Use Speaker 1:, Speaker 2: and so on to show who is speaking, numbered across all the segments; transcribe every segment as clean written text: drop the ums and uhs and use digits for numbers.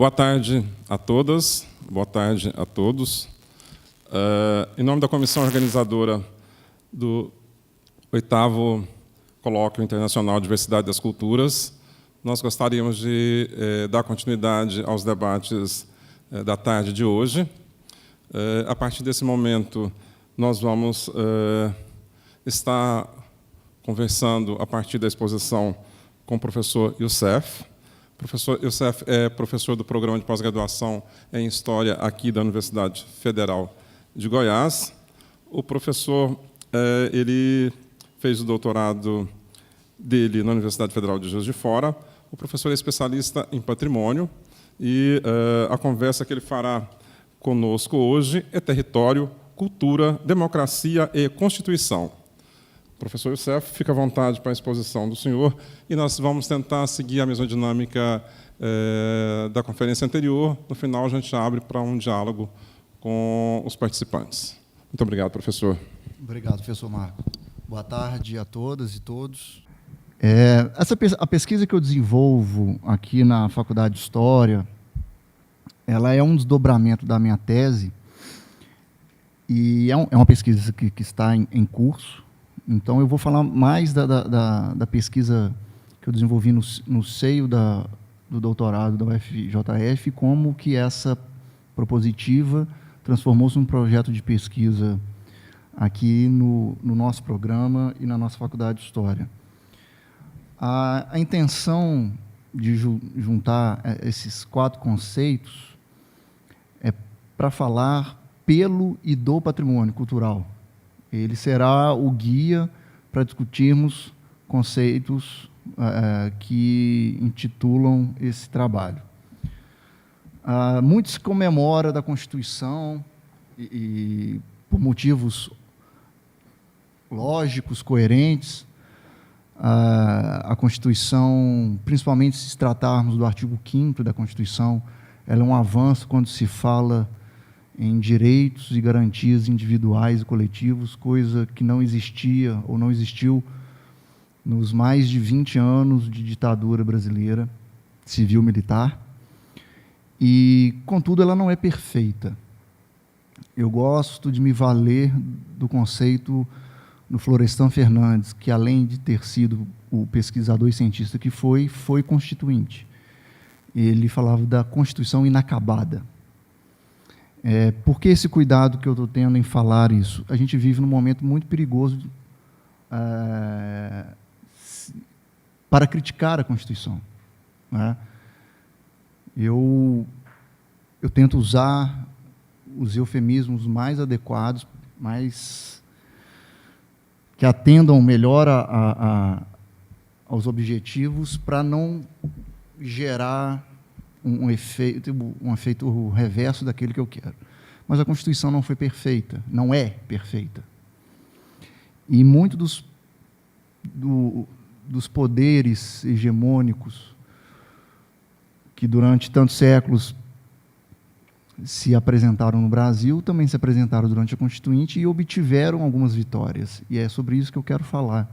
Speaker 1: Boa tarde a todas, boa tarde a todos. Em nome da comissão organizadora do 8º Colóquio Internacional Diversidade das Culturas, nós gostaríamos de dar continuidade aos debates da tarde de hoje. A partir desse momento, nós vamos estar conversando a partir da exposição com o professor Youssef. O professor Youssef é professor do programa de pós-graduação em História aqui da Universidade Federal de Goiás. O professor ele fez o doutorado dele na Universidade Federal de Juiz de Fora. O professor é especialista em patrimônio e a conversa que ele fará conosco hoje é território, cultura, democracia e Constituição. Professor Youssef, fica à vontade para a exposição do senhor e nós vamos tentar seguir a mesma dinâmica da conferência anterior. No final, a gente abre para um diálogo com os participantes. Muito obrigado, professor.
Speaker 2: Obrigado, professor Marco. Boa tarde a todas e todos. A pesquisa que eu desenvolvo aqui na Faculdade de História, ela é um desdobramento da minha tese e é uma pesquisa que está em curso. Então, eu vou falar mais da pesquisa que eu desenvolvi no seio do doutorado da UFJF, como que essa propositiva transformou-se num projeto de pesquisa aqui no nosso programa e na nossa Faculdade de História. A intenção de juntar esses 4 conceitos é para falar pelo e do patrimônio cultural. Ele será o guia para discutirmos conceitos que intitulam esse trabalho. Muito se comemora da Constituição e por motivos lógicos, coerentes. A Constituição, principalmente se tratarmos do artigo 5º da Constituição, ela é um avanço quando se fala em direitos e garantias individuais e coletivos, coisa que não existia ou não existiu nos mais de 20 anos de ditadura brasileira, civil-militar. E, contudo, ela não é perfeita. Eu gosto de me valer do conceito do Florestan Fernandes, que, além de ter sido o pesquisador e cientista que foi constituinte. Ele falava da Constituição inacabada. Por que esse cuidado que eu estou tendo em falar isso? A gente vive num momento muito perigoso para criticar a Constituição, né? Eu tento usar os eufemismos mais adequados, mais que atendam melhor aos objetivos, para não gerar um efeito reverso daquele que eu quero. Mas a Constituição não foi perfeita, não é perfeita. E muitos dos poderes hegemônicos que durante tantos séculos se apresentaram no Brasil, também se apresentaram durante a Constituinte e obtiveram algumas vitórias. E é sobre isso que eu quero falar.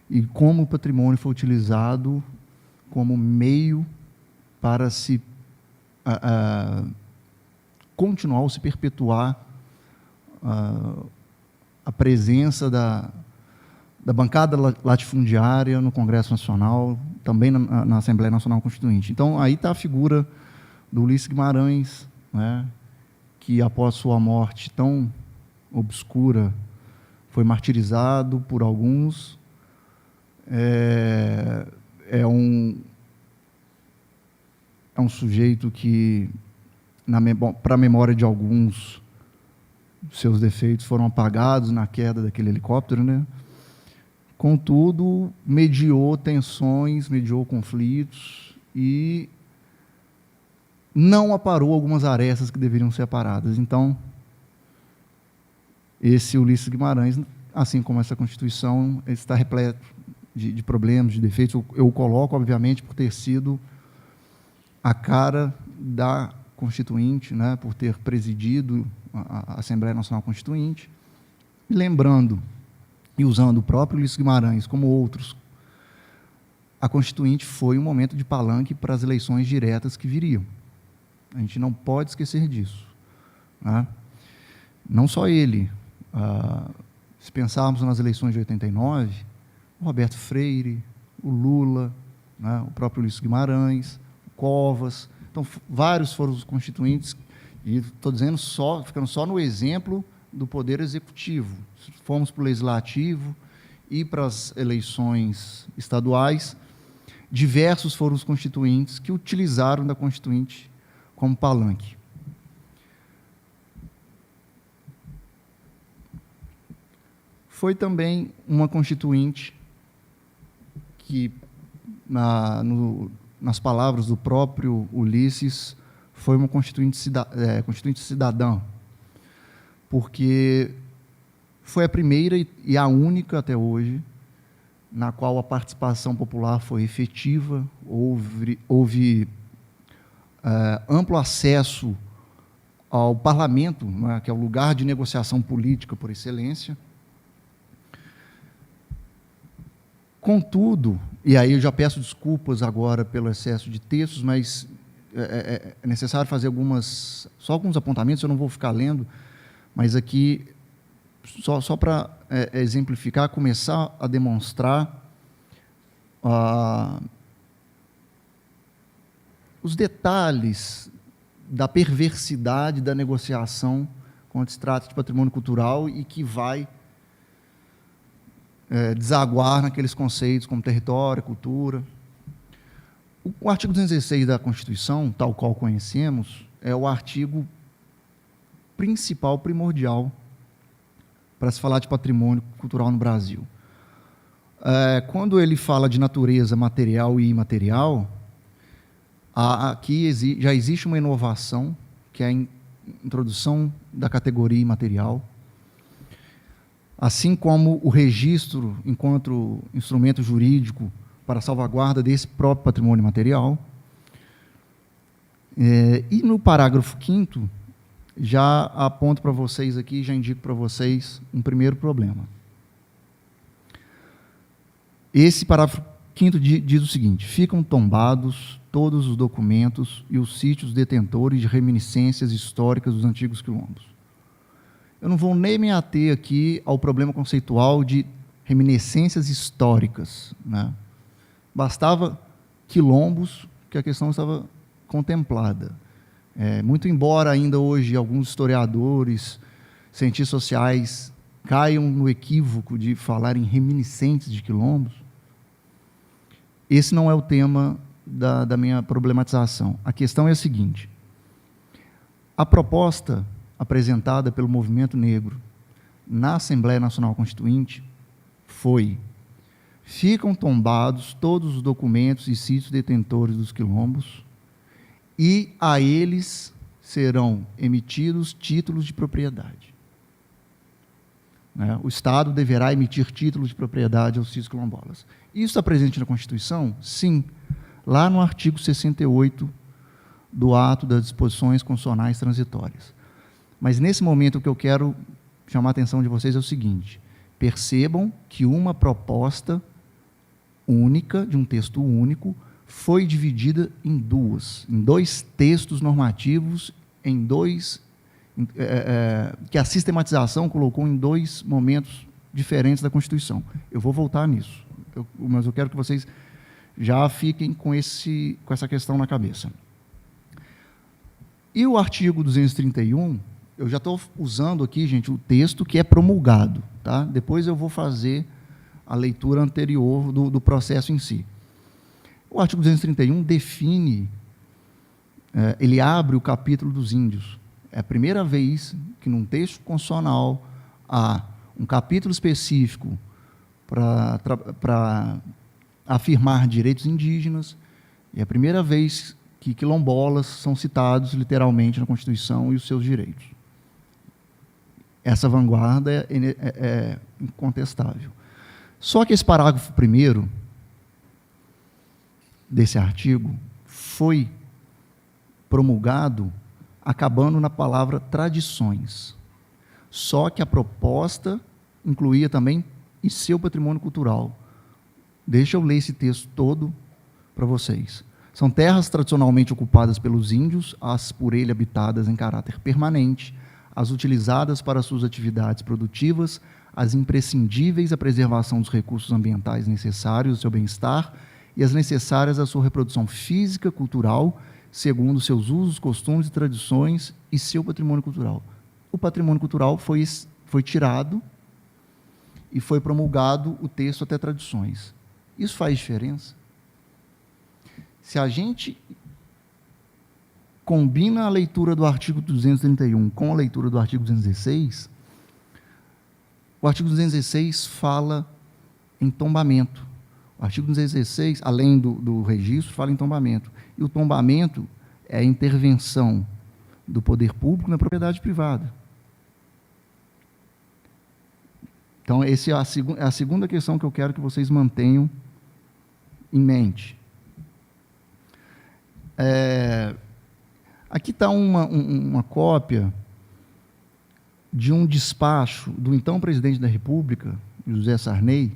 Speaker 2: E como o patrimônio foi utilizado como meio para se continuar ou se perpetuar a presença da bancada latifundiária no Congresso Nacional, também na Assembleia Nacional Constituinte. Então, aí está a figura do Ulisses Guimarães, né, que, após sua morte tão obscura, foi martirizado por alguns. É um sujeito que, para a memória de alguns, seus defeitos foram apagados na queda daquele helicóptero, né? Contudo, mediou tensões, mediou conflitos e não aparou algumas arestas que deveriam ser aparadas. Então, esse Ulisses Guimarães, assim como essa Constituição, está repleto de problemas, de defeitos. Eu o coloco, obviamente, por ter sido a cara da Constituinte, né, por ter presidido a Assembleia Nacional Constituinte, e lembrando, e usando o próprio Ulisses Guimarães, como outros, a Constituinte foi um momento de palanque para as eleições diretas que viriam. A gente não pode esquecer disso, né? Não só ele. Se pensarmos nas eleições de 89, o Roberto Freire, o Lula, né, o próprio Ulisses Guimarães, o Covas, então vários foram os constituintes, e estou dizendo ficando só no exemplo do Poder Executivo. Se formos para o Legislativo e para as eleições estaduais, diversos foram os constituintes que utilizaram da Constituinte como palanque. Foi também uma Constituinte que, nas palavras do próprio Ulisses, foi uma Constituinte cidadã, porque foi a primeira e a única até hoje na qual a participação popular foi efetiva, houve amplo acesso ao parlamento, né, que é o lugar de negociação política por excelência. Contudo, e aí eu já peço desculpas agora pelo excesso de textos, mas é necessário fazer só alguns apontamentos, eu não vou ficar lendo, mas aqui, só para exemplificar, começar a demonstrar os detalhes da perversidade da negociação quando se trata de patrimônio cultural e que vai desaguar naqueles conceitos como território, cultura. O artigo 216 da Constituição, tal qual conhecemos, é o artigo principal, primordial, para se falar de patrimônio cultural no Brasil. Quando ele fala de natureza material e imaterial, aqui já existe uma inovação, que é a introdução da categoria imaterial, assim como o registro enquanto instrumento jurídico para a salvaguarda desse próprio patrimônio material. E no parágrafo 5º, já aponto para vocês aqui, já indico para vocês um primeiro problema. Esse parágrafo 5º diz o seguinte: ficam tombados todos os documentos e os sítios detentores de reminiscências históricas dos antigos quilombos. Eu não vou nem me ater aqui ao problema conceitual de reminiscências históricas, né? Bastava quilombos que a questão estava contemplada. Muito embora ainda hoje alguns historiadores, cientistas sociais, caiam no equívoco de falar em reminiscentes de quilombos, esse não é o tema da minha problematização. A questão é a seguinte: a proposta apresentada pelo movimento negro na Assembleia Nacional Constituinte foi: ficam tombados todos os documentos e sítios detentores dos quilombos e a eles serão emitidos títulos de propriedade. O Estado deverá emitir títulos de propriedade aos sítios quilombolas. Isso está presente na Constituição? Sim, lá no artigo 68 do ato das disposições constitucionais transitórias. Mas, nesse momento, o que eu quero chamar a atenção de vocês é o seguinte: percebam que uma proposta única, de um texto único, foi dividida em dois textos normativos, que a sistematização colocou em dois momentos diferentes da Constituição. Eu vou voltar nisso, mas eu quero que vocês já fiquem com essa questão na cabeça. E o artigo 231, eu já estou usando aqui, gente, o texto que é promulgado, tá? Depois eu vou fazer a leitura anterior do processo em si. O artigo 231 define, ele abre o capítulo dos índios. É a primeira vez que num texto constitucional há um capítulo específico para afirmar direitos indígenas, e é a primeira vez que quilombolas são citados literalmente na Constituição e os seus direitos. Essa vanguarda é incontestável. Só que esse parágrafo primeiro desse artigo foi promulgado acabando na palavra tradições. Só que a proposta incluía também e seu patrimônio cultural. Deixa eu ler esse texto todo para vocês. São terras tradicionalmente ocupadas pelos índios, as por ele habitadas em caráter permanente, as utilizadas para suas atividades produtivas, as imprescindíveis à preservação dos recursos ambientais necessários ao seu bem-estar e as necessárias à sua reprodução física, cultural, segundo seus usos, costumes e tradições e seu patrimônio cultural. O patrimônio cultural foi tirado e foi promulgado o texto até tradições. Isso faz diferença? Se a gente combina a leitura do artigo 231 com a leitura do artigo 216, o artigo 216 fala em tombamento. O artigo 216, além do registro, fala em tombamento. E o tombamento é a intervenção do poder público na propriedade privada. Então, essa é a segunda questão que eu quero que vocês mantenham em mente. Aqui está uma cópia de um despacho do então presidente da República, José Sarney,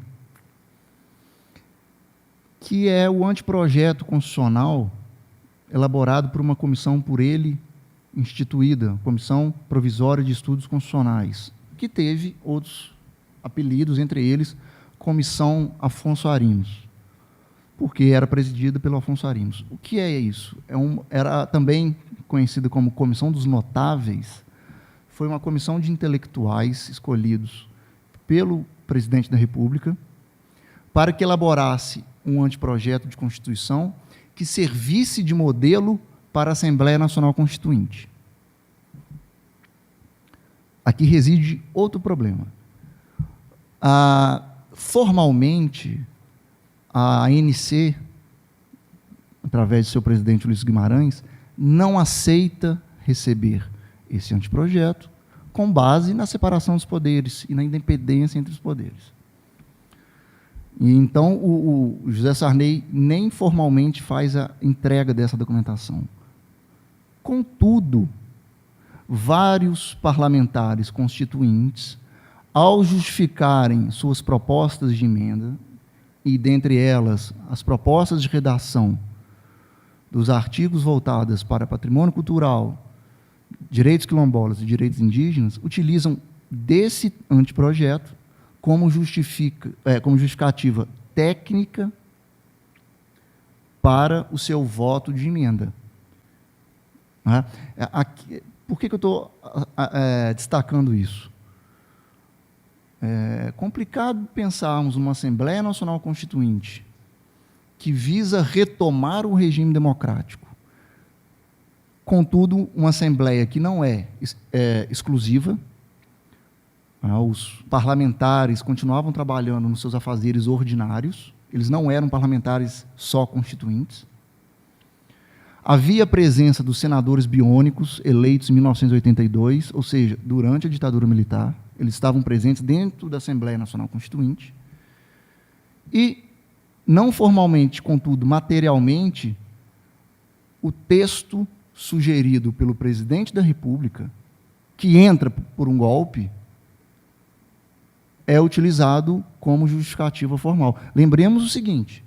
Speaker 2: que é o anteprojeto constitucional elaborado por uma comissão por ele instituída, Comissão Provisória de Estudos Constitucionais, que teve outros apelidos, entre eles Comissão Afonso Arinos, porque era presidida pelo Afonso Arinos. O que é isso? Era também conhecida como Comissão dos Notáveis. Foi uma comissão de intelectuais escolhidos pelo presidente da República para que elaborasse um anteprojeto de Constituição que servisse de modelo para a Assembleia Nacional Constituinte. Aqui reside outro problema. Formalmente, a ANC, através de seu presidente Ulisses Guimarães, não aceita receber esse anteprojeto com base na separação dos poderes e na independência entre os poderes. E então, o José Sarney nem formalmente faz a entrega dessa documentação. Contudo, vários parlamentares constituintes, ao justificarem suas propostas de emenda, e dentre elas as propostas de redação dos artigos voltados para patrimônio cultural, direitos quilombolas e direitos indígenas, utilizam desse anteprojeto como justificativa técnica para o seu voto de emenda. Por que eu estou destacando isso? É complicado pensarmos uma Assembleia Nacional Constituinte que visa retomar o regime democrático. Contudo, uma Assembleia que não é exclusiva. Os parlamentares continuavam trabalhando nos seus afazeres ordinários, eles não eram parlamentares só constituintes. Havia a presença dos senadores biônicos, eleitos em 1982, ou seja, durante a ditadura militar. Eles estavam presentes dentro da Assembleia Nacional Constituinte. E, não formalmente, contudo, materialmente, o texto sugerido pelo presidente da República, que entra por um golpe, é utilizado como justificativa formal. Lembremos o seguinte: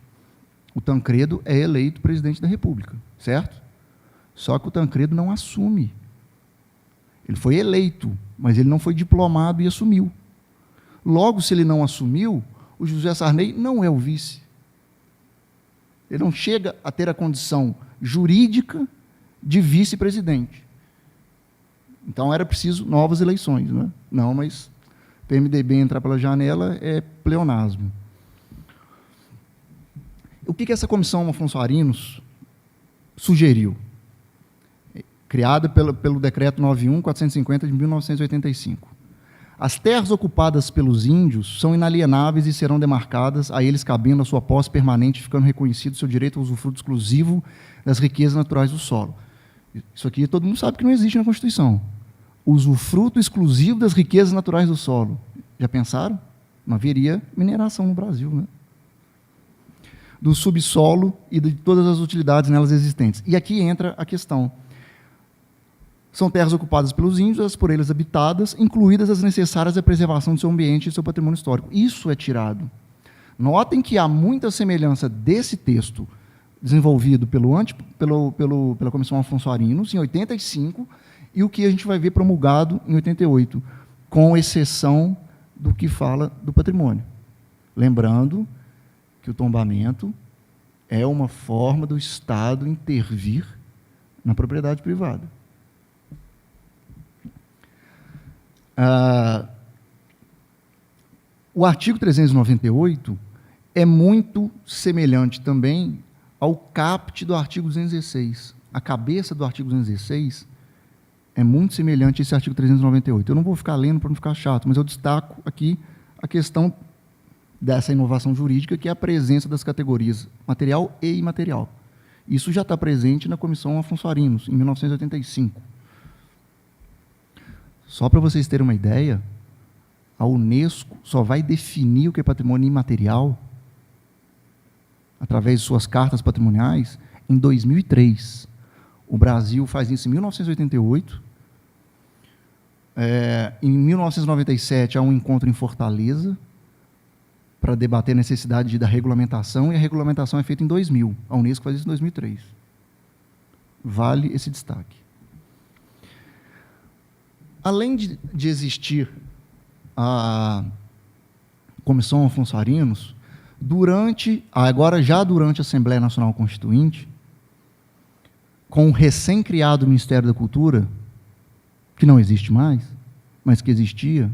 Speaker 2: o Tancredo é eleito presidente da República, certo? Só que o Tancredo não assume. Ele foi eleito, mas ele não foi diplomado e assumiu. Logo, se ele não assumiu, o José Sarney não é o vice. Ele não chega a ter a condição jurídica de vice-presidente. Então, era preciso novas eleições. Não é? Não, mas PMDB entrar pela janela é pleonasmo. O que essa comissão Afonso Arinos sugeriu? Criada pelo Decreto 91.450 de 1985. As terras ocupadas pelos índios são inalienáveis e serão demarcadas, a eles cabendo a sua posse permanente, ficando reconhecido seu direito ao usufruto exclusivo das riquezas naturais do solo. Isso aqui todo mundo sabe que não existe na Constituição. Usufruto exclusivo das riquezas naturais do solo. Já pensaram? Não haveria mineração no Brasil, né? Do subsolo e de todas as utilidades nelas existentes. E aqui entra a questão. São terras ocupadas pelos índios, as por eles habitadas, incluídas as necessárias à preservação do seu ambiente e do seu patrimônio histórico. Isso é tirado. Notem que há muita semelhança desse texto desenvolvido pela Comissão Afonso Arinos, em 85, e o que a gente vai ver promulgado em 88, com exceção do que fala do patrimônio. Lembrando que o tombamento é uma forma do Estado intervir na propriedade privada. O artigo 398 é muito semelhante também ao caput do artigo 216. A cabeça do artigo 216 é muito semelhante a esse artigo 398. Eu não vou ficar lendo para não ficar chato, mas eu destaco aqui a questão dessa inovação jurídica, que é a presença das categorias material e imaterial. Isso já está presente na Comissão Afonso Arinos, em 1985. Só para vocês terem uma ideia, a Unesco só vai definir o que é patrimônio imaterial, através de suas cartas patrimoniais, em 2003. O Brasil faz isso em 1988. Em 1997, há um encontro em Fortaleza, para debater a necessidade da regulamentação, e a regulamentação é feita em 2000. A Unesco faz isso em 2003. Vale esse destaque. Além de existir a Comissão Afonso Arinos, já durante a Assembleia Nacional Constituinte, com o recém-criado Ministério da Cultura, que não existe mais, mas que existia,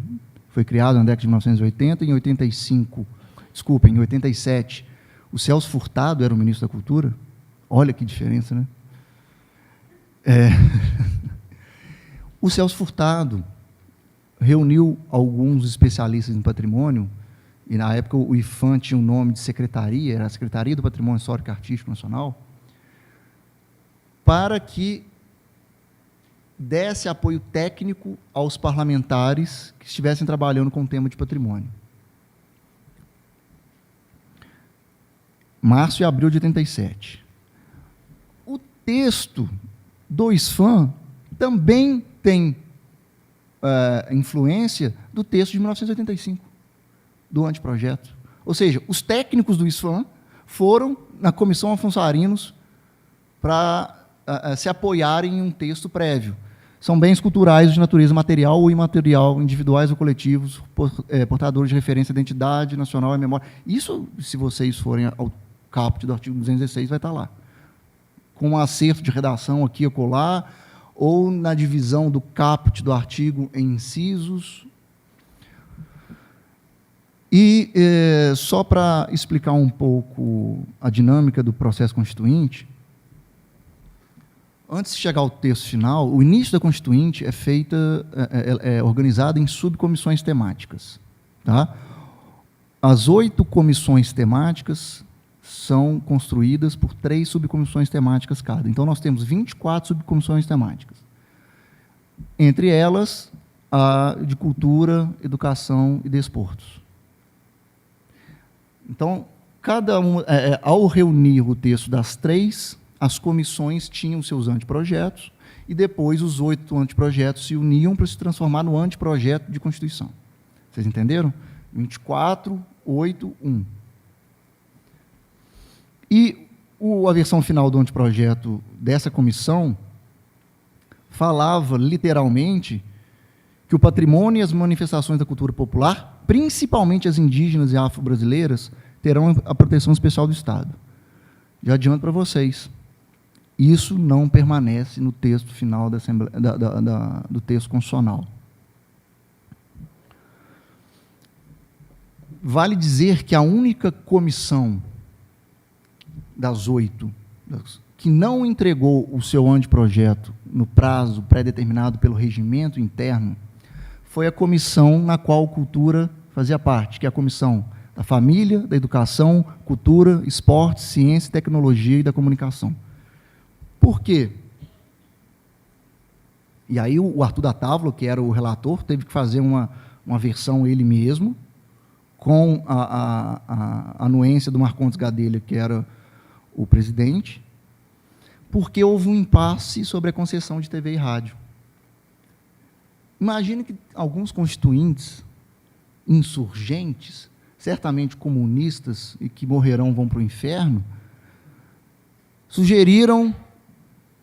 Speaker 2: foi criado na década de 1980, em 87, o Celso Furtado era o ministro da Cultura. Olha que diferença, né? O Celso Furtado reuniu alguns especialistas em patrimônio, e na época o IPHAN tinha o nome de secretaria, era a Secretaria do Patrimônio Histórico e Artístico Nacional, para que desse apoio técnico aos parlamentares que estivessem trabalhando com o tema de patrimônio. Março e abril de 87. O texto do ISFAM também tem influência do texto de 1985, do anteprojeto. Ou seja, os técnicos do ISFAM foram na Comissão Afonso Arinos para se apoiarem em um texto prévio. São bens culturais de natureza material ou imaterial, individuais ou coletivos, portadores de referência à identidade nacional e memória. Isso, se vocês forem ao caput do artigo 216, vai estar lá. Com um acerto de redação aqui e acolá, ou na divisão do caput do artigo em incisos. E, só para explicar um pouco a dinâmica do processo constituinte, antes de chegar ao texto final, o início da Constituinte é organizado em subcomissões temáticas. Tá? As 8 comissões temáticas são construídas por 3 subcomissões temáticas cada. Então, nós temos 24 subcomissões temáticas. Entre elas, a de cultura, educação e desportos. Então, ao reunir o texto das 3, as comissões tinham seus anteprojetos, e depois os 8 anteprojetos se uniam para se transformar no anteprojeto de Constituição. Vocês entenderam? 24, 8, 1. E a versão final do anteprojeto dessa comissão falava, literalmente, que o patrimônio e as manifestações da cultura popular, principalmente as indígenas e afro-brasileiras, terão a proteção especial do Estado. Já adianto para vocês, isso não permanece no texto final do texto constitucional. Vale dizer que a única comissão das 8 que não entregou o seu anteprojeto no prazo pré-determinado pelo regimento interno foi a comissão na qual cultura fazia parte, que é a comissão da família, da educação, cultura, esporte, ciência, tecnologia e da comunicação. Por quê? E aí o Arthur da Távola, que era o relator, teve que fazer uma versão ele mesmo, com a anuência do Marcondes Gadelha, que era o presidente, porque houve um impasse sobre a concessão de TV e rádio. Imagine que alguns constituintes insurgentes, certamente comunistas e que morrerão vão para o inferno, sugeriram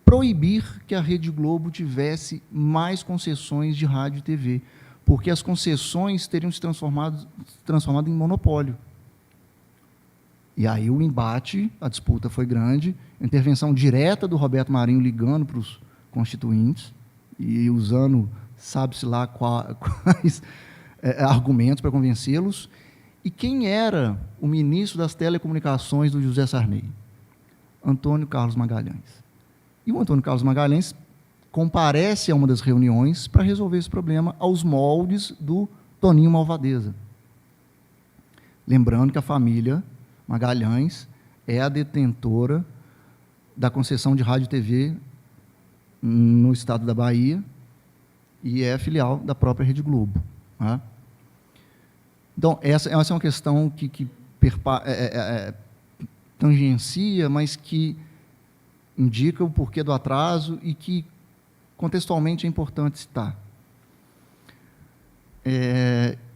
Speaker 2: proibir que a Rede Globo tivesse mais concessões de rádio e TV, porque as concessões teriam se transformado em monopólio. E aí o embate, a disputa foi grande, a intervenção direta do Roberto Marinho ligando para os constituintes e usando, sabe-se lá quais argumentos para convencê-los. E quem era o ministro das telecomunicações do José Sarney? Antônio Carlos Magalhães. E o Antônio Carlos Magalhães comparece a uma das reuniões para resolver esse problema aos moldes do Toninho Malvadeza. Lembrando que a família Magalhães é a detentora da concessão de rádio e TV no estado da Bahia e é filial da própria Rede Globo. Né? Então, essa é uma questão que tangencia, mas que indica o porquê do atraso e que, contextualmente, é importante citar.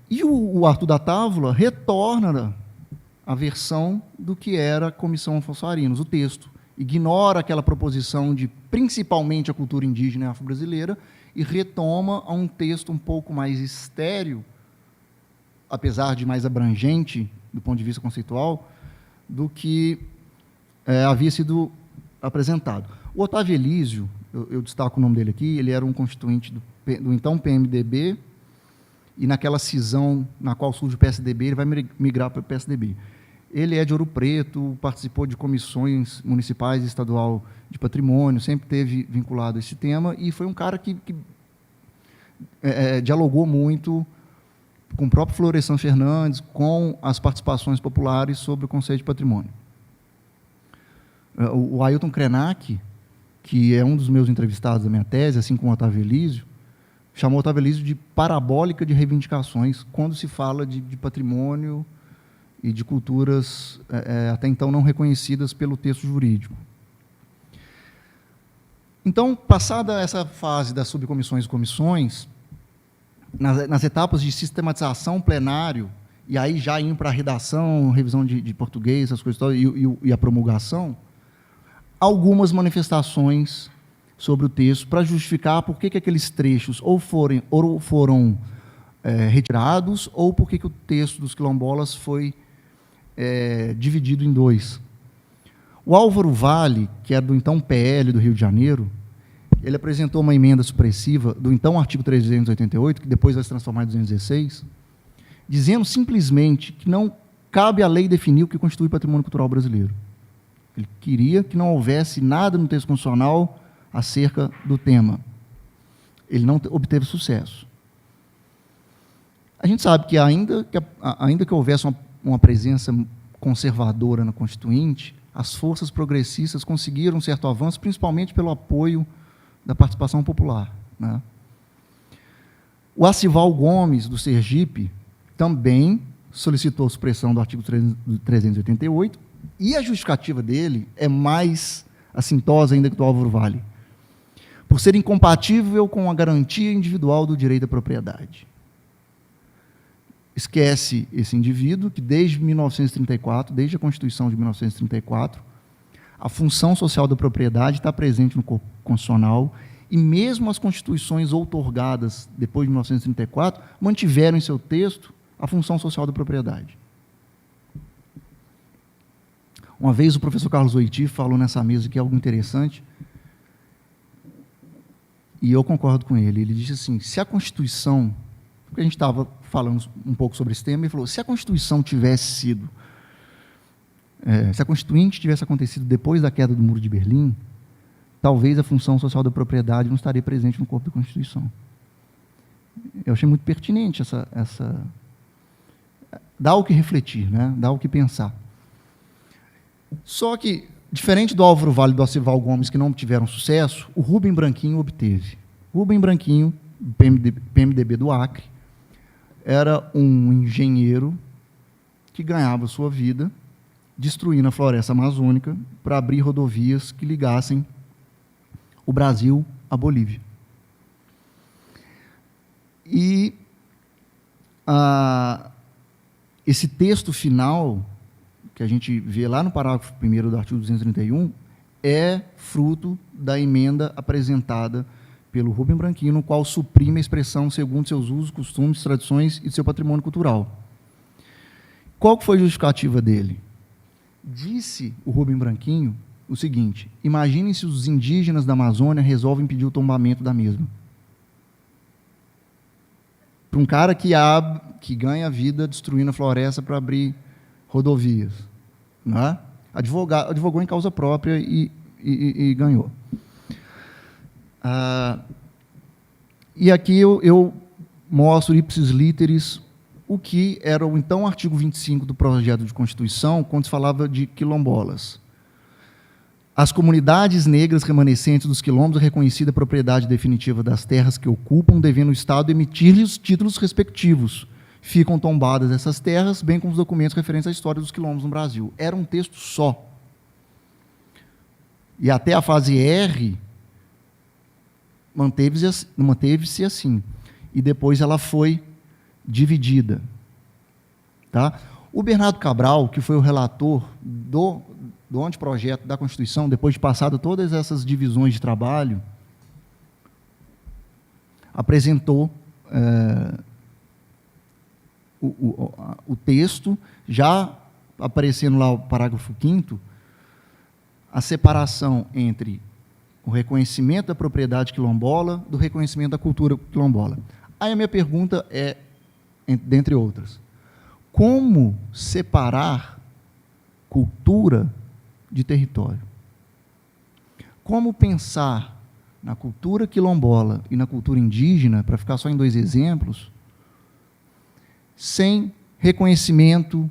Speaker 2: E o Arthur da Távola retorna a versão do que era a Comissão Afonso Arinos, o texto. Ignora aquela proposição de, principalmente, a cultura indígena e afro-brasileira e retoma a um texto um pouco mais estéril, apesar de mais abrangente, do ponto de vista conceitual, do que havia sido apresentado. O Otávio Elísio, eu destaco o nome dele aqui, ele era um constituinte do então PMDB, e naquela cisão na qual surge o PSDB, ele vai migrar para o PSDB. Ele é de Ouro Preto, participou de comissões municipais e estadual de patrimônio, sempre esteve vinculado a esse tema, e foi um cara que dialogou muito com o próprio Florestan Fernandes, com as participações populares sobre o conceito de patrimônio. O Ailton Krenak, que é um dos meus entrevistados da minha tese, assim como o Otávio Elísio, chamou o Otávio Elísio de parabólica de reivindicações quando se fala de patrimônio e de culturas até então não reconhecidas pelo texto jurídico. Então, passada essa fase das subcomissões e comissões, nas etapas de sistematização plenário, e aí já indo para a redação, revisão de português, essas coisas e a promulgação, algumas manifestações sobre o texto para justificar por que aqueles trechos ou foram retirados ou por que o texto dos quilombolas foi dividido em dois. O Álvaro Vale, que é do então PL do Rio de Janeiro, ele apresentou uma emenda supressiva do então artigo 388, que depois vai se transformar em 216, dizendo simplesmente que não cabe à lei definir o que constitui patrimônio cultural brasileiro. Ele queria que não houvesse nada no texto constitucional acerca do tema. Ele não obteve sucesso. A gente sabe que, ainda que houvesse uma presença conservadora na Constituinte, as forças progressistas conseguiram um certo avanço, principalmente pelo apoio da participação popular. Né? O Acival Gomes, do Sergipe, também solicitou a supressão do artigo 388, e a justificativa dele é mais assintosa ainda que do Álvaro Vale, por ser incompatível com a garantia individual do direito à propriedade. Esquece esse indivíduo que, desde 1934, desde a Constituição de 1934, a função social da propriedade está presente no corpo constitucional, e mesmo as constituições outorgadas depois de 1934 mantiveram em seu texto a função social da propriedade. Uma vez o professor Carlos Oiti falou nessa mesa que é algo interessante, e eu concordo com ele. Ele disse assim, se a Constituição, porque a gente estava falando um pouco sobre esse tema, ele falou, se a Constituição tivesse sido, se a Constituinte tivesse acontecido depois da queda do Muro de Berlim, talvez a função social da propriedade não estaria presente no corpo da Constituição. Eu achei muito pertinente essa dá o que refletir, né? Dá o que pensar. Só que, diferente do Álvaro Vale e do Acival Gomes, que não tiveram sucesso, o Rubem Branquinho obteve. Rubem Branquinho, PMDB do Acre, era um engenheiro que ganhava sua vida destruindo a floresta amazônica para abrir rodovias que ligassem o Brasil à Bolívia. E esse texto final, que a gente vê lá no parágrafo 1º do artigo 231, é fruto da emenda apresentada pelo Rubem Branquinho, no qual suprime a expressão segundo seus usos, costumes, tradições e seu patrimônio cultural. Qual foi a justificativa dele? Disse o Rubem Branquinho o seguinte: imaginem se os indígenas da Amazônia resolvem pedir o tombamento da mesma. Para um cara que ganha vida destruindo a floresta para abrir rodovias. Né? Advogou em causa própria e ganhou. E aqui eu mostro ipsis literis o que era o então artigo 25 do projeto de Constituição, quando se falava de quilombolas. As comunidades negras remanescentes dos quilombos é reconhecida a propriedade definitiva das terras que ocupam, devendo o Estado emitir-lhes os títulos respectivos. Ficam tombadas essas terras, bem como os documentos referentes à história dos quilombos no Brasil. Era um texto só. E até a fase R manteve-se assim. E depois ela foi dividida. Tá? O Bernardo Cabral, que foi o relator do anteprojeto da Constituição, depois de passado todas essas divisões de trabalho, apresentou o texto, já aparecendo lá o parágrafo 5º, a separação entre o reconhecimento da propriedade quilombola do reconhecimento da cultura quilombola. Aí a minha pergunta é, dentre outras, como separar cultura de território? Como pensar na cultura quilombola e na cultura indígena, para ficar só em 2 exemplos, sem reconhecimento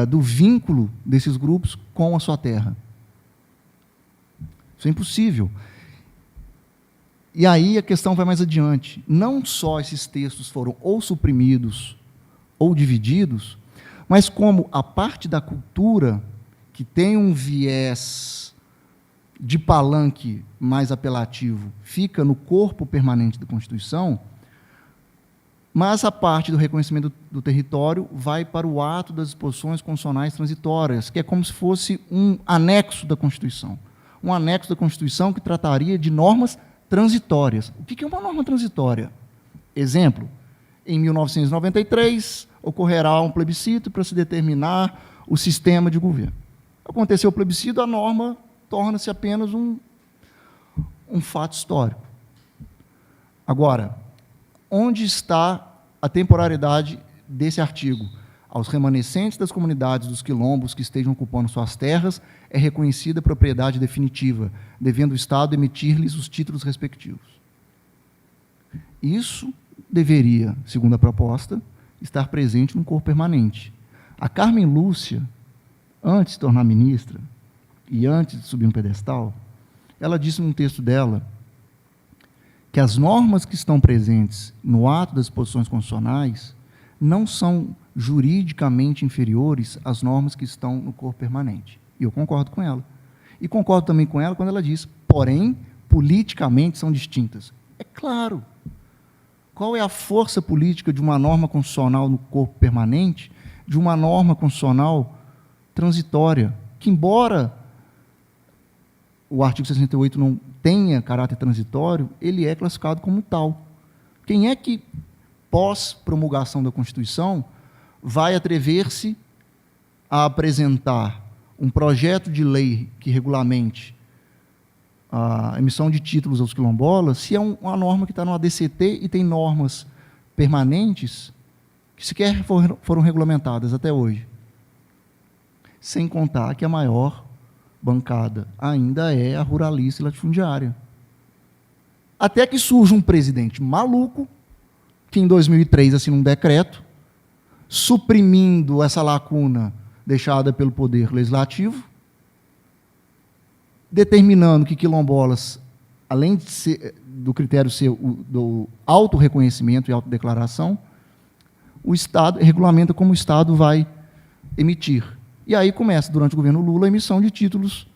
Speaker 2: do vínculo desses grupos com a sua terra? Isso é impossível. E aí a questão vai mais adiante. Não só esses textos foram ou suprimidos ou divididos, mas como a parte da cultura que tem um viés de palanque mais apelativo fica no corpo permanente da Constituição, mas a parte do reconhecimento do território vai para o ato das disposições constitucionais transitórias, que é como se fosse um anexo da Constituição. Um anexo da Constituição que trataria de normas transitórias. O que é uma norma transitória? Exemplo, em 1993, ocorrerá um plebiscito para se determinar o sistema de governo. Aconteceu o plebiscito, a norma torna-se apenas um fato histórico. Agora, onde está a temporalidade desse artigo? Aos remanescentes das comunidades dos quilombos que estejam ocupando suas terras é reconhecida a propriedade definitiva, devendo o Estado emitir-lhes os títulos respectivos. Isso deveria, segundo a proposta, estar presente no corpo permanente. A Carmen Lúcia, antes de se tornar ministra e antes de subir no pedestal, ela disse num texto dela que as normas que estão presentes no ato das disposições constitucionais não são juridicamente inferiores às normas que estão no corpo permanente. E eu concordo com ela. E concordo também com ela quando ela diz, porém, politicamente são distintas. É claro. Qual é a força política de uma norma constitucional no corpo permanente, de uma norma constitucional transitória, que, embora o artigo 68 não tenha caráter transitório, ele é classificado como tal. Quem é que, pós-promulgação da Constituição, vai atrever-se a apresentar um projeto de lei que regulamente a emissão de títulos aos quilombolas, se é uma norma que está no ADCT e tem normas permanentes que sequer foram regulamentadas até hoje? Sem contar que a maior bancada ainda é a ruralista e latifundiária. Até que surge um presidente maluco, que em 2003 assina um decreto, suprimindo essa lacuna deixada pelo Poder Legislativo, determinando que quilombolas, além de do critério ser do autorreconhecimento e autodeclaração, o Estado regulamenta como o Estado vai emitir. E aí começa, durante o governo Lula, a emissão de títulos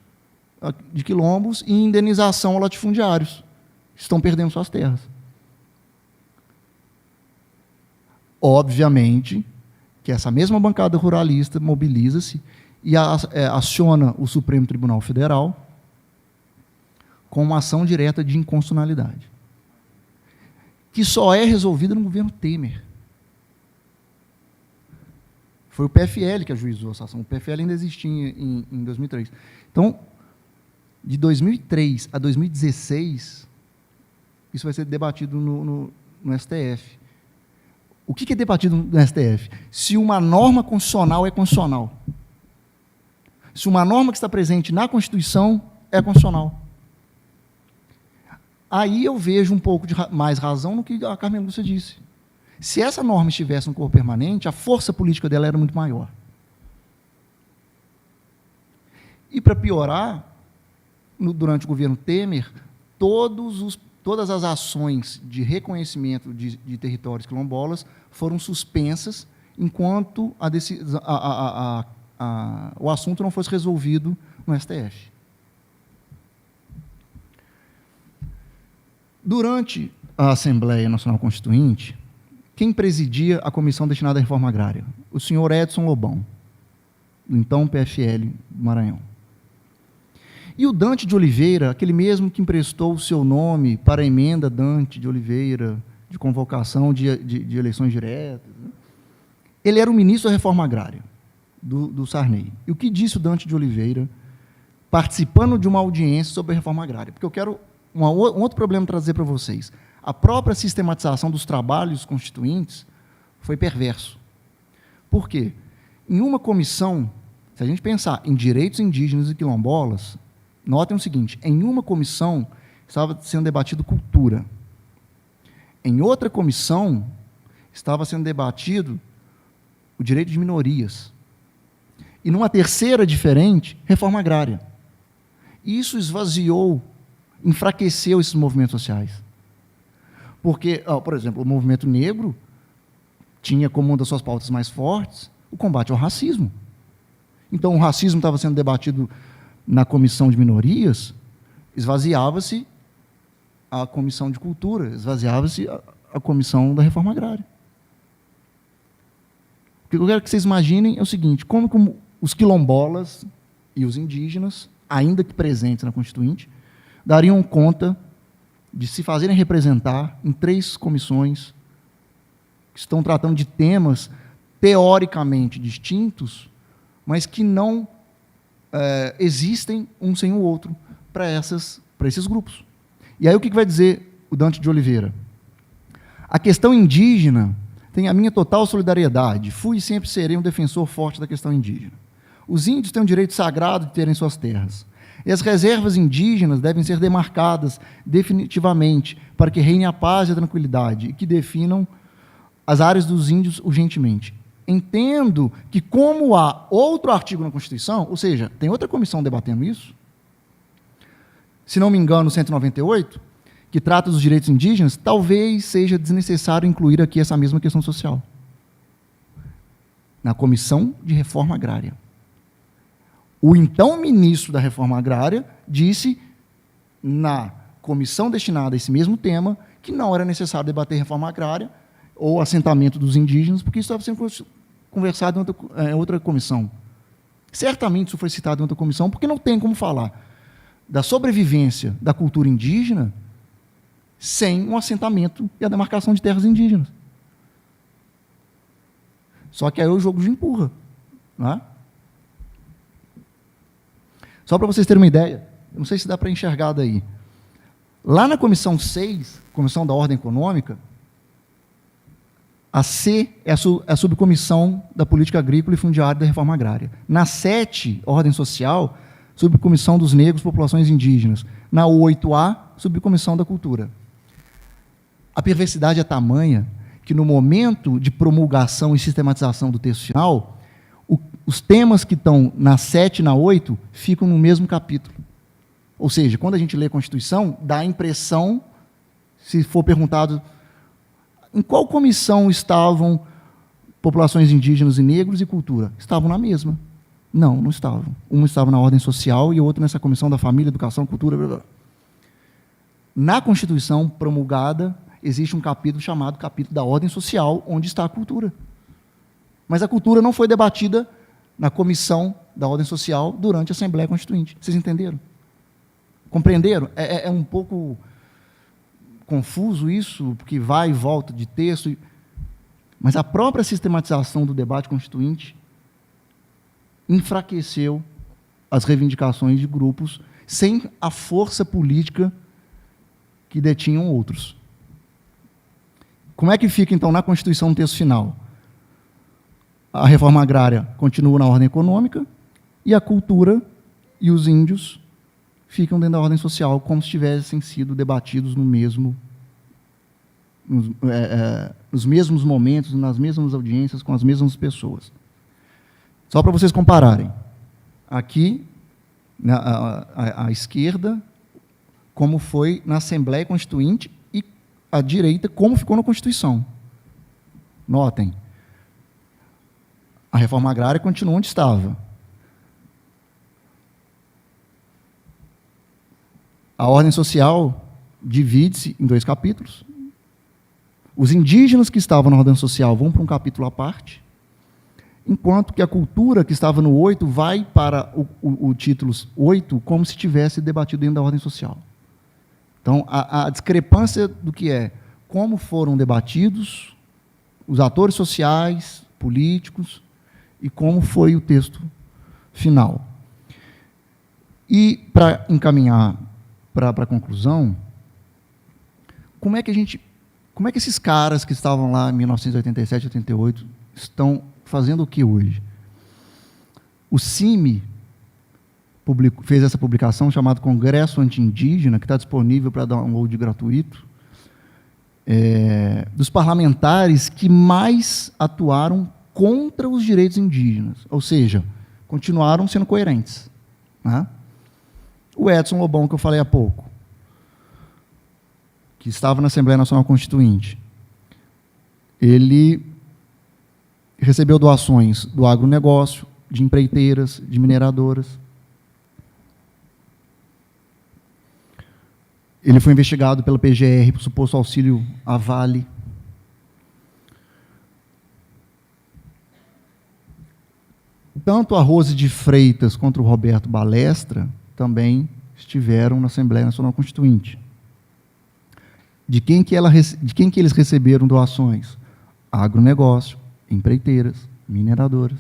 Speaker 2: de quilombos e indenização a latifundiários, que estão perdendo suas terras. Obviamente que essa mesma bancada ruralista mobiliza-se e aciona o Supremo Tribunal Federal com uma ação direta de inconstitucionalidade, que só é resolvida no governo Temer. Foi o PFL que ajuizou essa ação. O PFL ainda existia em 2003. Então, de 2003 a 2016, isso vai ser debatido no STF. O que é debatido no STF? Se uma norma constitucional é constitucional. Se uma norma que está presente na Constituição é constitucional. Aí eu vejo um pouco de mais razão no que a Carmen Lúcia disse. Se essa norma estivesse no corpo permanente, a força política dela era muito maior. E, para piorar, durante o governo Temer, todas as ações de reconhecimento de territórios quilombolas foram suspensas enquanto o assunto não fosse resolvido no STF. Durante a Assembleia Nacional Constituinte, quem presidia a comissão destinada à reforma agrária? O senhor Edson Lobão, do então PFL do Maranhão. E o Dante de Oliveira, aquele mesmo que emprestou o seu nome para a emenda Dante de Oliveira, de convocação de eleições diretas, né? Ele era o ministro da reforma agrária, do Sarney. E o que disse o Dante de Oliveira, participando de uma audiência sobre a reforma agrária? Porque eu quero um outro problema trazer para vocês. A própria sistematização dos trabalhos constituintes foi perverso. Por quê? Em uma comissão, se a gente pensar em direitos indígenas e quilombolas, notem o seguinte, em uma comissão estava sendo debatido cultura. Em outra comissão estava sendo debatido o direito de minorias. E numa terceira diferente, reforma agrária. Isso esvaziou, enfraqueceu esses movimentos sociais. Porque, por exemplo, o movimento negro tinha como uma das suas pautas mais fortes o combate ao racismo. Então, o racismo estava sendo debatido na comissão de minorias, esvaziava-se a comissão de cultura, esvaziava-se a comissão da reforma agrária. O que eu quero que vocês imaginem é o seguinte, como os quilombolas e os indígenas, ainda que presentes na Constituinte, dariam conta de se fazerem representar em 3 comissões que estão tratando de temas teoricamente distintos, mas que não existem um sem o outro para esses grupos. E aí o que vai dizer o Dante de Oliveira? A questão indígena tem a minha total solidariedade. Fui e sempre serei um defensor forte da questão indígena. Os índios têm o direito sagrado de terem suas terras. E as reservas indígenas devem ser demarcadas definitivamente para que reine a paz e a tranquilidade e que definam as áreas dos índios urgentemente. Entendo que, como há outro artigo na Constituição, ou seja, tem outra comissão debatendo isso, se não me engano, 198, que trata dos direitos indígenas, talvez seja desnecessário incluir aqui essa mesma questão social. Na Comissão de Reforma Agrária. O então ministro da Reforma Agrária disse, na comissão destinada a esse mesmo tema, que não era necessário debater reforma agrária ou assentamento dos indígenas, porque isso estava sendo conversado em outra comissão. Certamente isso foi citado em outra comissão, porque não tem como falar da sobrevivência da cultura indígena sem um assentamento e a demarcação de terras indígenas. Só que aí o jogo de empurra. Não é? Só para vocês terem uma ideia, eu não sei se dá para enxergar daí. Lá na Comissão 6, Comissão da Ordem Econômica, a C é a subcomissão da Política Agrícola e Fundiária da Reforma Agrária. Na 7, Ordem Social, subcomissão dos negros, populações indígenas. Na 8A, subcomissão da Cultura. A perversidade é tamanha que, no momento de promulgação e sistematização do texto final, os temas que estão na 7 e na 8 ficam no mesmo capítulo. Ou seja, quando a gente lê a Constituição, dá a impressão, se for perguntado, em qual comissão estavam populações indígenas e negros e cultura? Estavam na mesma. Não, não estavam. Uma estava na ordem social e a outra nessa comissão da família, educação, cultura, blá, blá. Na Constituição promulgada, existe um capítulo chamado capítulo da ordem social, onde está a cultura. Mas a cultura não foi debatida na comissão da ordem social durante a Assembleia Constituinte. Vocês entenderam? Compreenderam? É um pouco confuso isso, porque vai e volta de texto, mas a própria sistematização do debate constituinte enfraqueceu as reivindicações de grupos sem a força política que detinham outros. Como é que fica, então, na Constituição, no texto final? A reforma agrária continua na ordem econômica e a cultura e os índios ficam dentro da ordem social, como se tivessem sido debatidos nos mesmos momentos, nas mesmas audiências, com as mesmas pessoas. Só para vocês compararem. Aqui, à esquerda, como foi na Assembleia Constituinte, e à direita, como ficou na Constituição. Notem. A reforma agrária continua onde estava. A ordem social divide-se em 2 capítulos. Os indígenas que estavam na ordem social vão para um capítulo à parte, enquanto que a cultura, que estava no 8, vai para o título 8, como se tivesse debatido dentro da ordem social. Então, a discrepância do que é como foram debatidos os atores sociais, políticos, e como foi o texto final. E, para encaminhar para a conclusão, como é que esses caras que estavam lá em 1987, 88, estão fazendo o que hoje? O CIMI fez essa publicação chamada Congresso Anti-Indígena, que está disponível para download gratuito, dos parlamentares que mais atuaram contra os direitos indígenas, ou seja, continuaram sendo coerentes. Né? O Edson Lobão, que eu falei há pouco, que estava na Assembleia Nacional Constituinte, ele recebeu doações do agronegócio, de empreiteiras, de mineradoras. Ele foi investigado pela PGR por suposto auxílio à Vale. Tanto a Rose de Freitas quanto o Roberto Balestra também estiveram na Assembleia Nacional Constituinte. De quem que eles receberam doações? Agronegócio, empreiteiras, mineradoras.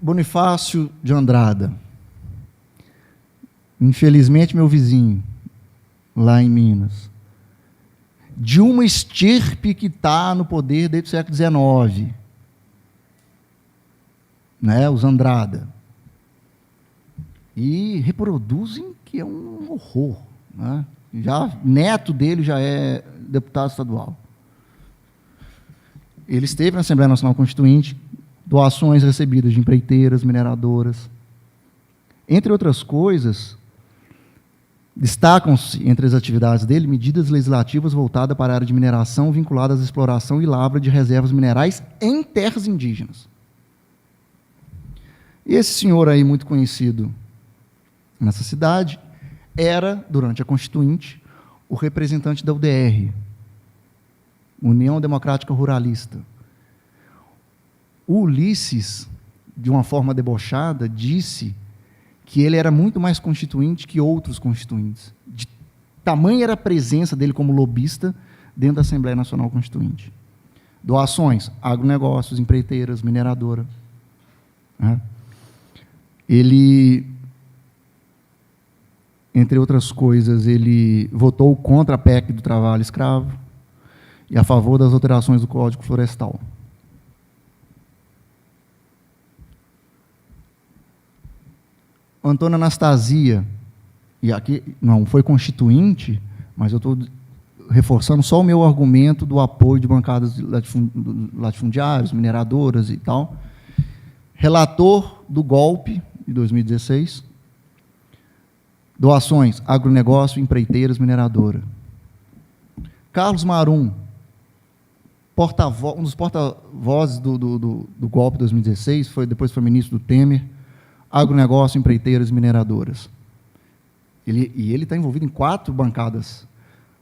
Speaker 2: Bonifácio de Andrada. Infelizmente, meu vizinho, lá em Minas. De uma estirpe que está no poder desde o século XIX. Né, os Andrada. E reproduzem que é um horror. Né? Neto dele já é deputado estadual. Ele esteve na Assembleia Nacional Constituinte, doações recebidas de empreiteiras, mineradoras. Entre outras coisas, destacam-se entre as atividades dele medidas legislativas voltadas para a área de mineração vinculadas à exploração e lavra de reservas minerais em terras indígenas. Esse senhor aí, muito conhecido nessa cidade, era, durante a Constituinte, o representante da UDR, União Democrática Ruralista. O Ulisses, de uma forma debochada, disse que ele era muito mais constituinte que outros constituintes. De tamanha era a presença dele como lobista dentro da Assembleia Nacional Constituinte. Doações, agronegócios, empreiteiras, mineradora. Né? Ele, entre outras coisas, ele votou contra a PEC do trabalho escravo e a favor das alterações do Código Florestal. Antônio Anastasia, e aqui não foi constituinte, mas eu estou reforçando só o meu argumento do apoio de bancadas latifundiários, mineradoras e tal, relator do golpe de 2016, doações, agronegócio, empreiteiras, mineradora. Carlos Marum, um dos porta-vozes do golpe de 2016, depois foi ministro do Temer, agronegócio, empreiteiras, mineradoras. Ele está envolvido em 4 bancadas: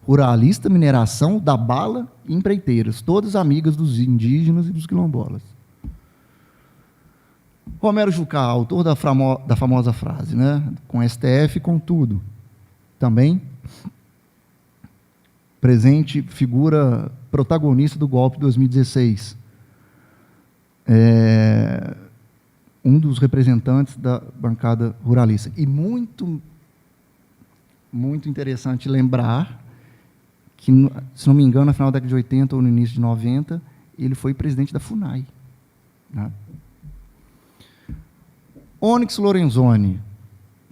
Speaker 2: ruralista, mineração, da bala e empreiteiras, todas amigas dos indígenas e dos quilombolas. Romero Jucá, autor da famosa frase, né? Com STF, com tudo. Também presente, figura protagonista do golpe de 2016. Um dos representantes da bancada ruralista. E muito interessante lembrar que, se não me engano, no final da década de 80 ou no início de 90, ele foi presidente da FUNAI. Né? Onyx Lorenzoni,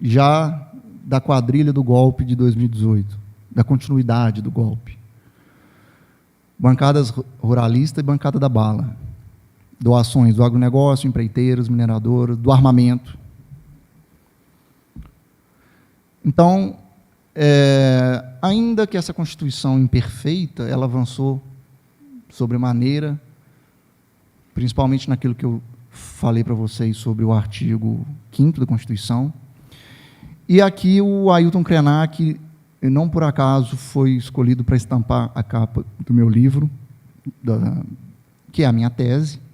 Speaker 2: já da quadrilha do golpe de 2018, da continuidade do golpe. Bancadas ruralista e bancada da bala. Doações do agronegócio, empreiteiros, mineradoras, do armamento. Então, ainda que essa Constituição imperfeita, ela avançou sobremaneira, principalmente naquilo que eu falei para vocês sobre o artigo 5º da Constituição. E aqui o Ailton Krenak, não por acaso, foi escolhido para estampar a capa do meu livro, que é a minha tese,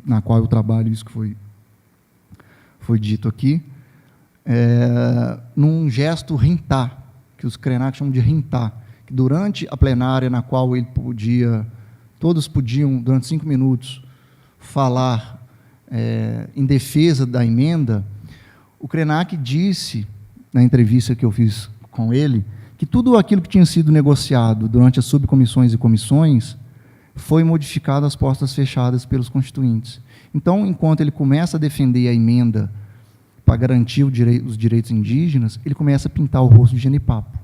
Speaker 2: na qual eu trabalho, isso que foi dito aqui, num gesto rintá, que os Krenak chamam de rintá, que durante a plenária na qual todos podiam, durante 5 minutos, falar em defesa da emenda, o Krenak disse, na entrevista que eu fiz com ele, que tudo aquilo que tinha sido negociado durante as subcomissões e comissões foi modificado às portas fechadas pelos constituintes. Então, enquanto ele começa a defender a emenda para garantir os direitos indígenas, ele começa a pintar o rosto de genipapo.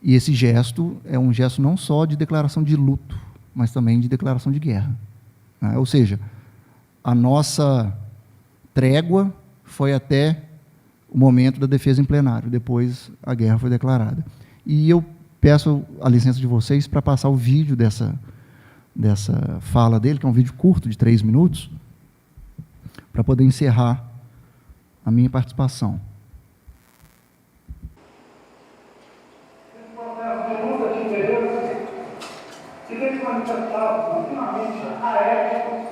Speaker 2: E esse gesto é um gesto não só de declaração de luto, mas também de declaração de guerra. Né? Ou seja, a nossa trégua foi até o momento da defesa em plenário, depois a guerra foi declarada. E eu peço a licença de vocês para passar o vídeo dessa fala dele, que é um vídeo curto, de 3 minutos, para poder encerrar a minha participação.
Speaker 3: Esse processo de luta de interesses que tem se manifestado ultimamente aéticos,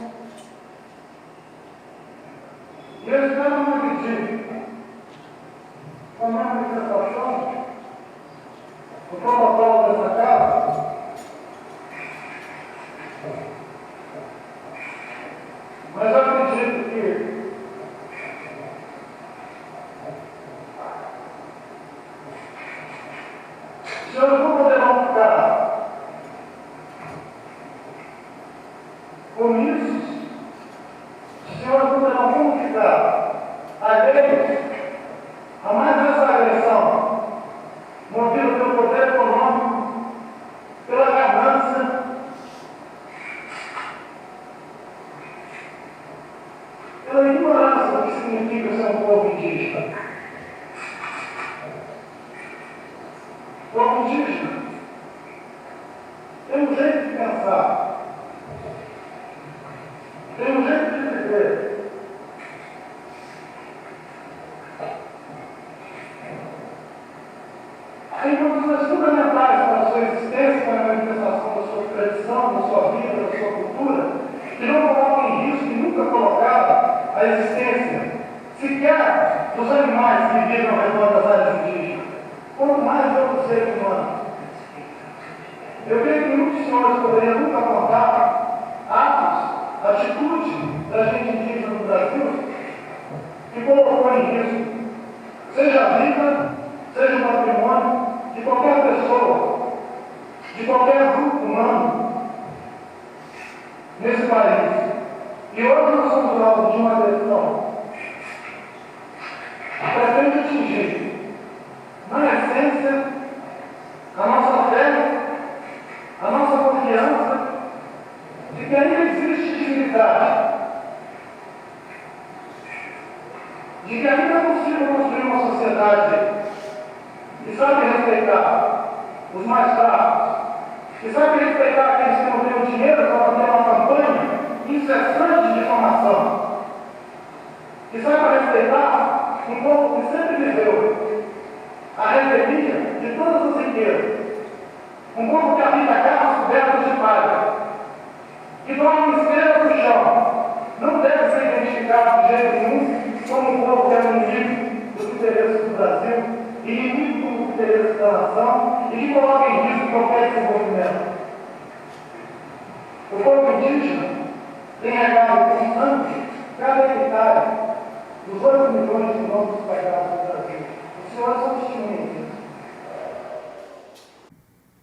Speaker 3: e eu espero não acreditar como a manifestação do protocolo dessa casa, mas eu acredito que os senhores não poderão ficar omissos, os senhores não poderão como ficar alheios a mais essa agressão, movida pelo poder econômico, pela ganância, pela ignorância do que significa ser um povo indígena. O povo indígena tem um jeito de pensar, tem um jeito de viver. Tem condições fundamentais para a sua existência, para a manifestação da sua tradição, da sua vida, da sua cultura, que não colocam em risco e nunca colocaram a existência sequer dos animais que vivem ao redor das áreas indígenas, quanto mais outros seres humanos. Eu creio que muitos senhores poderiam nunca apontar atos, atitude da gente indígena no Brasil que colocou em risco, seja a vida, seja o patrimônio de qualquer pessoa, de qualquer grupo humano nesse país. E hoje nós somos alvo de uma decisão que pretende atingir, na essência, a nossa fé, a nossa confiança de que ainda existe dignidade, de que ainda é possível construir uma sociedade que sabe respeitar os mais fracos, que sabe respeitar aqueles que não têm o dinheiro para manter uma campanha incessante de difamação, que sabe respeitar um povo que sempre viveu que coloca em risco qualquer desenvolvimento. O povo indígena tem regado com sangue cada hectare dos 8 milhões de quilômetros quadrados do Brasil. Os senhores são testemunhas.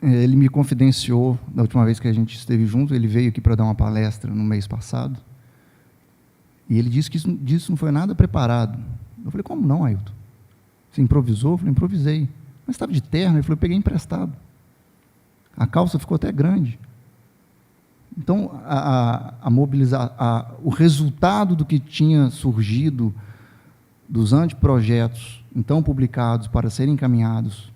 Speaker 2: Ele me confidenciou, da última vez que a gente esteve junto, ele veio aqui para dar uma palestra no mês passado, e ele disse que disso não foi nada preparado. Eu falei, como não, Ailton? Você improvisou? Eu falei, improvisei. Mas estava de terno? Ele falou, eu peguei emprestado. A calça ficou até grande. Então, o resultado do que tinha surgido dos anteprojetos, então publicados para serem encaminhados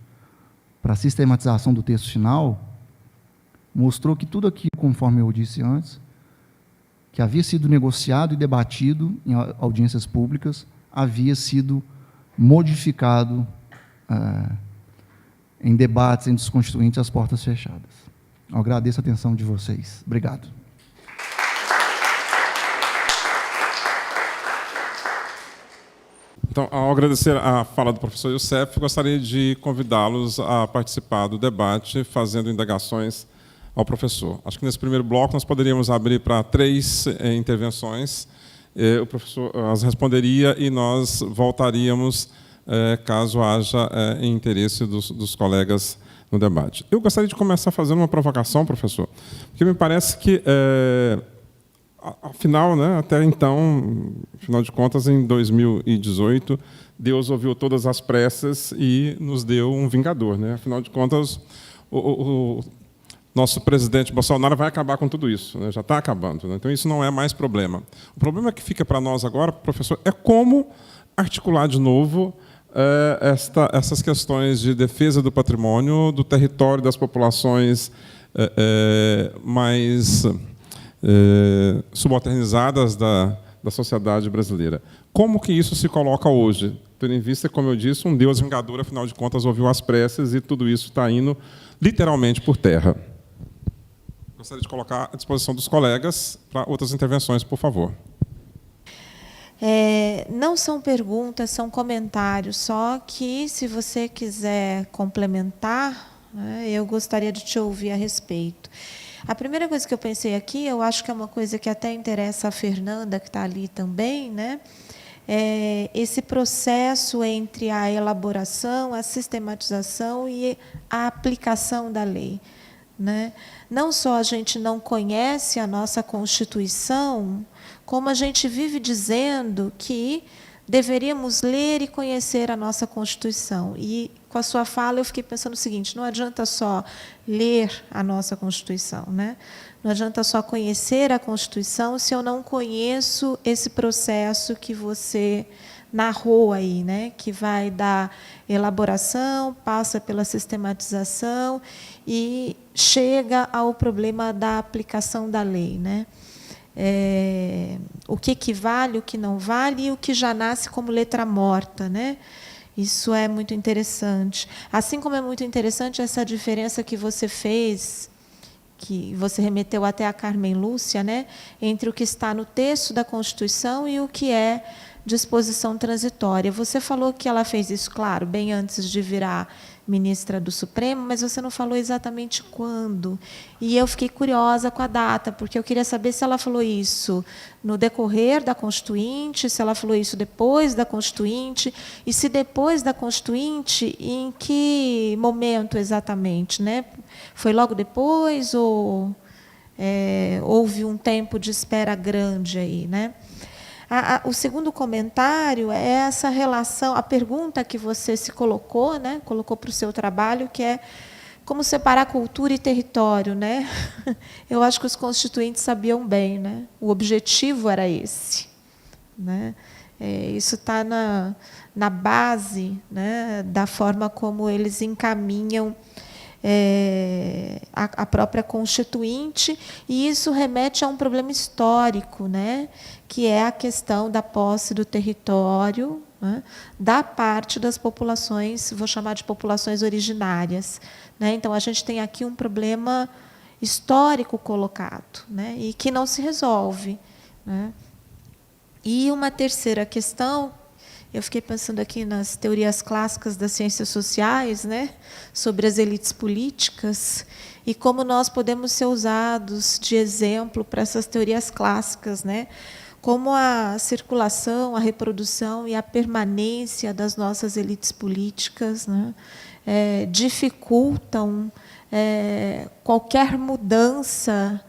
Speaker 2: para a sistematização do texto final, mostrou que tudo aquilo, conforme eu disse antes, que havia sido negociado e debatido em audiências públicas, havia sido modificado em debates entre os constituintes às portas fechadas. Eu agradeço a atenção de vocês. Obrigado.
Speaker 1: Então, ao agradecer a fala do professor Youssef, gostaria de convidá-los a participar do debate, fazendo indagações ao professor. Acho que nesse primeiro bloco nós poderíamos abrir para 3 intervenções. O professor as responderia e nós voltaríamos caso haja interesse dos colegas no debate. Eu gostaria de começar fazendo uma provocação, professor, porque me parece que, afinal, né, até então, afinal de contas, em 2018, Deus ouviu todas as preces e nos deu um vingador, né? Afinal de contas, o nosso presidente Bolsonaro vai acabar com tudo isso, né? Já está acabando, né? Então isso não é mais problema. O problema que fica para nós agora, professor, é como articular de novo essas questões de defesa do patrimônio, do território, das populações mais subalternizadas da sociedade brasileira. Como que isso se coloca hoje? Tendo em vista, como eu disse, um Deus vingador, afinal de contas, ouviu as preces e tudo isso está indo literalmente por terra. Gostaria de colocar à disposição dos colegas para outras intervenções, por favor.
Speaker 4: Não são perguntas, são comentários, só que, se você quiser complementar, né, eu gostaria de te ouvir a respeito. A primeira coisa que eu pensei aqui, eu acho que é uma coisa que até interessa a Fernanda, que está ali também, né? Esse processo entre a elaboração, a sistematização e a aplicação da lei, né? Não só a gente não conhece a nossa Constituição, como a gente vive dizendo que deveríamos ler e conhecer a nossa Constituição. E, com a sua fala, eu fiquei pensando o seguinte, não adianta só ler a nossa Constituição, né? Não adianta só conhecer a Constituição se eu não conheço esse processo que você narrou aí, né? Que vai da elaboração, passa pela sistematização e chega ao problema da aplicação da lei, né? O que vale, o que não vale e o que já nasce como letra morta, né? Isso é muito interessante. Assim como é muito interessante essa diferença que você fez, que você remeteu até a Carmen Lúcia, né? Entre o que está no texto da Constituição e o que é disposição transitória. Você falou que ela fez isso, claro, bem antes de virar ministra do Supremo, mas você não falou exatamente quando. E eu fiquei curiosa com a data, porque eu queria saber se ela falou isso no decorrer da Constituinte, se ela falou isso depois da Constituinte, e se depois da Constituinte, em que momento exatamente, né? Foi logo depois ou houve um tempo de espera grande aí, né? O segundo comentário é essa relação, a pergunta que você se colocou, né, colocou para o seu trabalho, que é como separar cultura e território, né? Eu acho que os constituintes sabiam bem, né? O objetivo era esse, né? Isso está na base, né, da forma como eles encaminham a própria Constituinte, e isso remete a um problema histórico, né, que é a questão da posse do território, né, da parte das populações, vou chamar de populações originárias, né? Então, a gente tem aqui um problema histórico colocado, né, e que não se resolve, né? E uma terceira questão, Eu fiquei pensando aqui nas teorias clássicas das ciências sociais, né, sobre as elites políticas, e como nós podemos ser usados de exemplo para essas teorias clássicas, né, como a circulação, a reprodução e a permanência das nossas elites políticas, né, dificultam qualquer mudança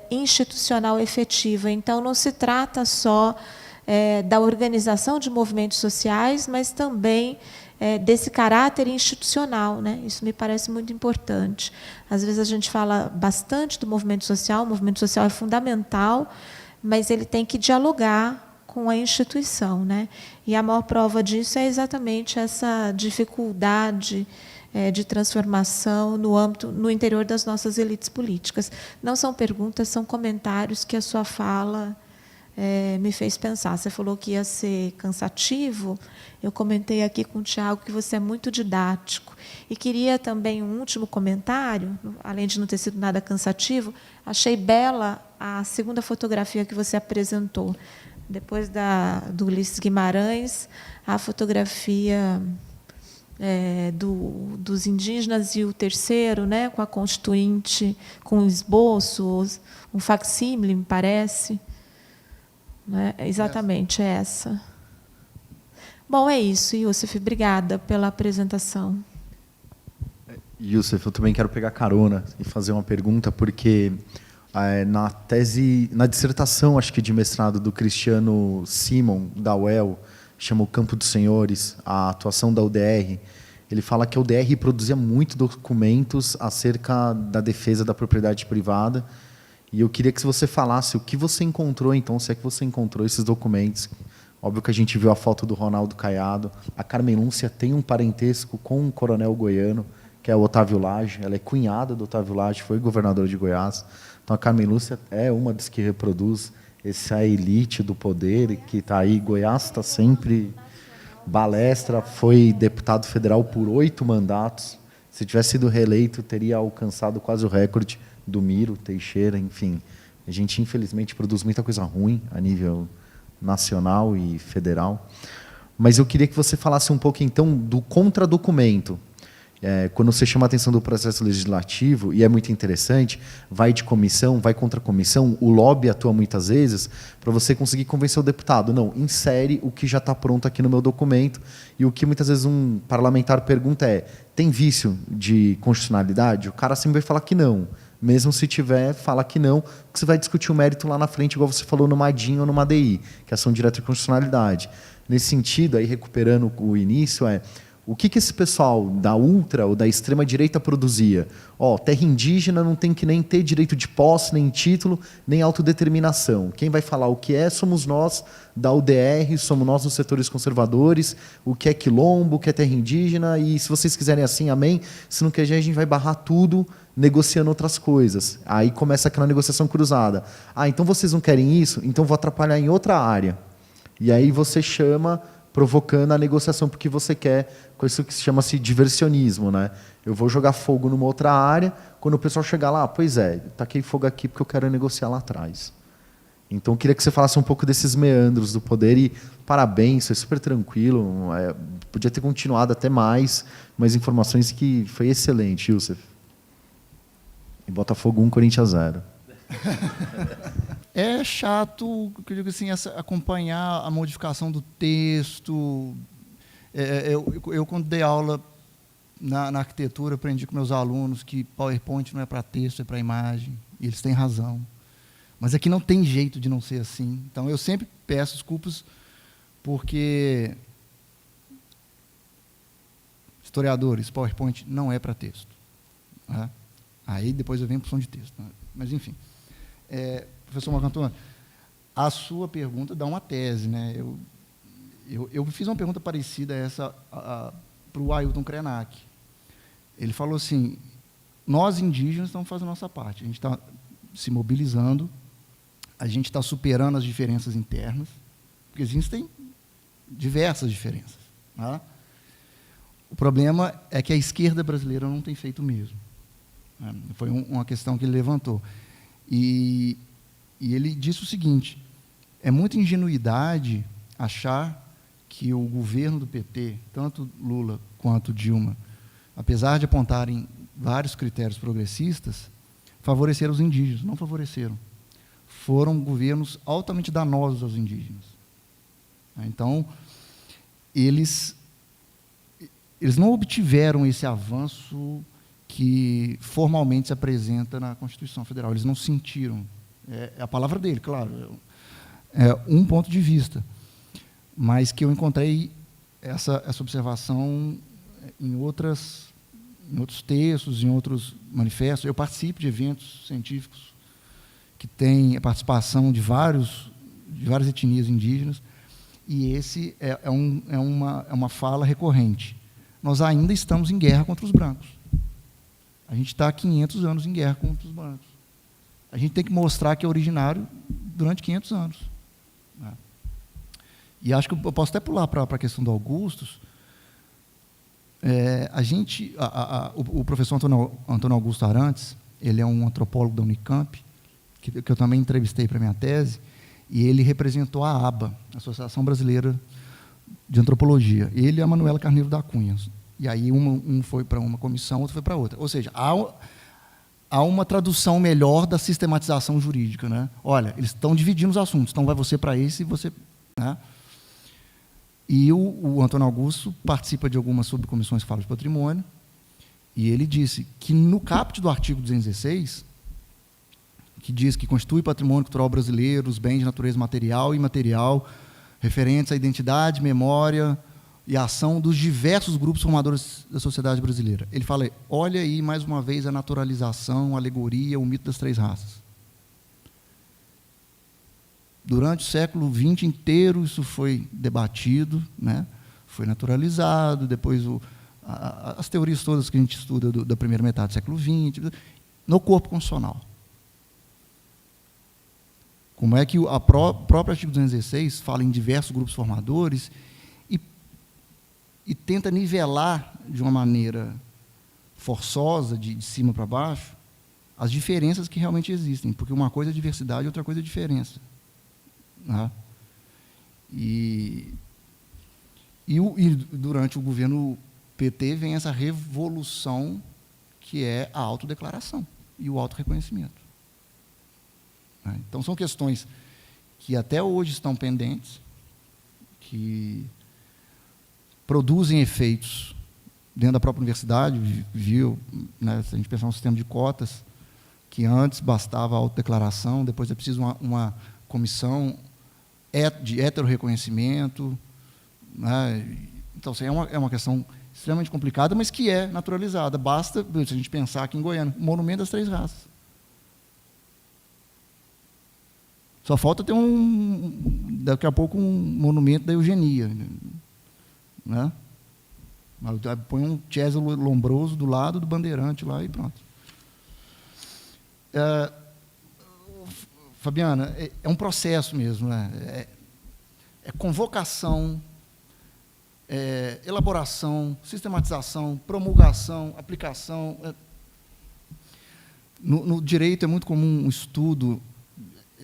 Speaker 4: institucional efetiva. Então, não se trata só da organização de movimentos sociais, mas também desse caráter institucional, né? Isso me parece muito importante. Às vezes a gente fala bastante do movimento social, o movimento social é fundamental, mas ele tem que dialogar com a instituição, né? E a maior prova disso é exatamente essa dificuldade de transformação no interior das nossas elites políticas. Não são perguntas, são comentários que a sua fala me fez pensar. Você falou que ia ser cansativo. Eu comentei aqui com o Tiago que você é muito didático. E queria também um último comentário, além de não ter sido nada cansativo, achei bela a segunda fotografia que você apresentou. Depois do Ulisses Guimarães, a fotografia dos indígenas e o terceiro, né, com a Constituinte, com um esboço, um facsímile, me parece. Né? Exatamente, essa. Bom, é isso, Youssef. Obrigada pela apresentação.
Speaker 5: Youssef, eu também quero pegar carona e fazer uma pergunta, porque na dissertação, acho que de mestrado do Cristiano Simon, da UEL, chama O Campo dos Senhores, a atuação da UDR, ele fala que a UDR produzia muitos documentos acerca da defesa da propriedade privada. E eu queria que você falasse o que você encontrou, então, se é que você encontrou esses documentos. Óbvio que a gente viu a foto do Ronaldo Caiado. A Carmen Lúcia tem um parentesco com um coronel goiano, que é o Otávio Lage. Ela é cunhada do Otávio Lage, foi governadora de Goiás. Então, a Carmen Lúcia é uma das que reproduz essa elite do poder que está aí. Goiás está sempre balestra, foi deputado federal por 8 mandatos. Se tivesse sido reeleito, teria alcançado quase o recorde do Miro Teixeira, enfim. A gente, infelizmente, produz muita coisa ruim a nível nacional e federal. Mas eu queria que você falasse um pouco, então, do contradocumento. Quando você chama a atenção do processo legislativo, e é muito interessante, vai de comissão, vai contra comissão, o lobby atua muitas vezes para você conseguir convencer o deputado. Não, insere o que já está pronto aqui no meu documento. E o que muitas vezes um parlamentar pergunta tem vício de constitucionalidade? O cara sempre vai falar que não. Mesmo se tiver, fala que não, porque você vai discutir o mérito lá na frente, igual você falou no MADIM ou no MADI, que é ação direta de constitucionalidade. Nesse sentido, aí recuperando o início, o que esse pessoal da ultra ou da extrema-direita produzia? Terra indígena não tem que nem ter direito de posse, nem título, nem autodeterminação. Quem vai falar o que somos nós da UDR, somos nós dos setores conservadores, o que é quilombo, o que é terra indígena, e se vocês quiserem assim, amém. Se não quiser, a gente vai barrar tudo, negociando outras coisas. Aí começa aquela negociação cruzada. Então vocês não querem isso? Então vou atrapalhar em outra área. E aí você chama, provocando a negociação, porque você quer, com isso que chama-se diversionismo, né? Eu vou jogar fogo numa outra área, quando o pessoal chegar lá, taquei fogo aqui porque eu quero negociar lá atrás. Então, eu queria que você falasse um pouco desses meandros do poder, e parabéns, foi super tranquilo, podia ter continuado até mais informações que foi excelente, Youssef. E Botafogo 1, Corinthians 0.
Speaker 2: É chato, eu digo assim, acompanhar a modificação do texto. Eu quando dei aula na arquitetura, aprendi com meus alunos que PowerPoint não é para texto, é para imagem. E eles têm razão. Mas aqui não tem jeito de não ser assim. Então, eu sempre peço desculpas, porque historiadores, PowerPoint não é para texto. Né? Aí depois eu venho para o som de texto. Né? Mas, enfim. Professor Marco Antônio, a sua pergunta dá uma tese. Né? Eu fiz uma pergunta parecida a essa para o Ailton Krenak. Ele falou assim, nós indígenas estamos fazendo a nossa parte, a gente está se mobilizando, a gente está superando as diferenças internas, porque existem diversas diferenças. Né? O problema é que a esquerda brasileira não tem feito o mesmo. Né? Foi uma questão que ele levantou. E ele disse o seguinte, é muita ingenuidade achar que o governo do PT, tanto Lula quanto Dilma, apesar de apontarem vários critérios progressistas, favoreceram os indígenas, não favoreceram. Foram governos altamente danosos aos indígenas. Então, eles não obtiveram esse avanço que formalmente se apresenta na Constituição Federal. Eles não sentiram. É a palavra dele, claro. É um ponto de vista. Mas que eu encontrei essa observação em outros textos, em outros manifestos. Eu participo de eventos científicos que têm a participação de várias etnias indígenas, e esse é uma fala recorrente. Nós ainda estamos em guerra contra os brancos. A gente está há 500 anos em guerra contra os brancos. A gente tem que mostrar que é originário durante 500 anos. E acho que eu posso até pular para a questão do Augustus. O professor Antônio Augusto Arantes, ele é um antropólogo da Unicamp, que eu também entrevistei para a minha tese, e ele representou a ABA, Associação Brasileira de Antropologia. Ele e a Manuela Carneiro da Cunha. E aí um foi para uma comissão, outro foi para outra. Ou seja, há uma tradução melhor da sistematização jurídica, né? Olha, eles estão dividindo os assuntos, então vai você para esse e você... Né? E o Antônio Augusto participa de algumas subcomissões que falam de patrimônio, e ele disse que, no caput do artigo 216, que diz que constitui patrimônio cultural brasileiro os bens de natureza material e imaterial referentes à identidade, memória e ação dos diversos grupos formadores da sociedade brasileira. Ele fala, olha aí, mais uma vez, a naturalização, a alegoria, o mito das três raças. Durante o século XX inteiro, isso foi debatido, né? Foi naturalizado, depois as teorias todas que a gente estuda da primeira metade do século XX, no corpo constitucional. Como é que o próprio artigo 216 fala em diversos grupos formadores e tenta nivelar de uma maneira forçosa, de cima para baixo, as diferenças que realmente existem, porque uma coisa é diversidade e outra coisa é diferença. Né? E durante o governo PT vem essa revolução que é a autodeclaração e o autorreconhecimento. Né? Então, são questões que até hoje estão pendentes, que produzem efeitos dentro da própria universidade, viu, né, se a gente pensar um sistema de cotas, que antes bastava a autodeclaração, depois é preciso uma comissão de heterorreconhecimento, né? Então, assim, é uma questão extremamente complicada, mas que é naturalizada. Basta, se a gente pensar aqui em Goiânia, o monumento das três raças. Só falta ter daqui a pouco, um monumento da eugenia. Né? Põe um César Lombroso do lado do bandeirante lá e pronto. Fabiana, é um processo mesmo. Né? É convocação, elaboração, sistematização, promulgação, aplicação. No direito é muito comum um estudo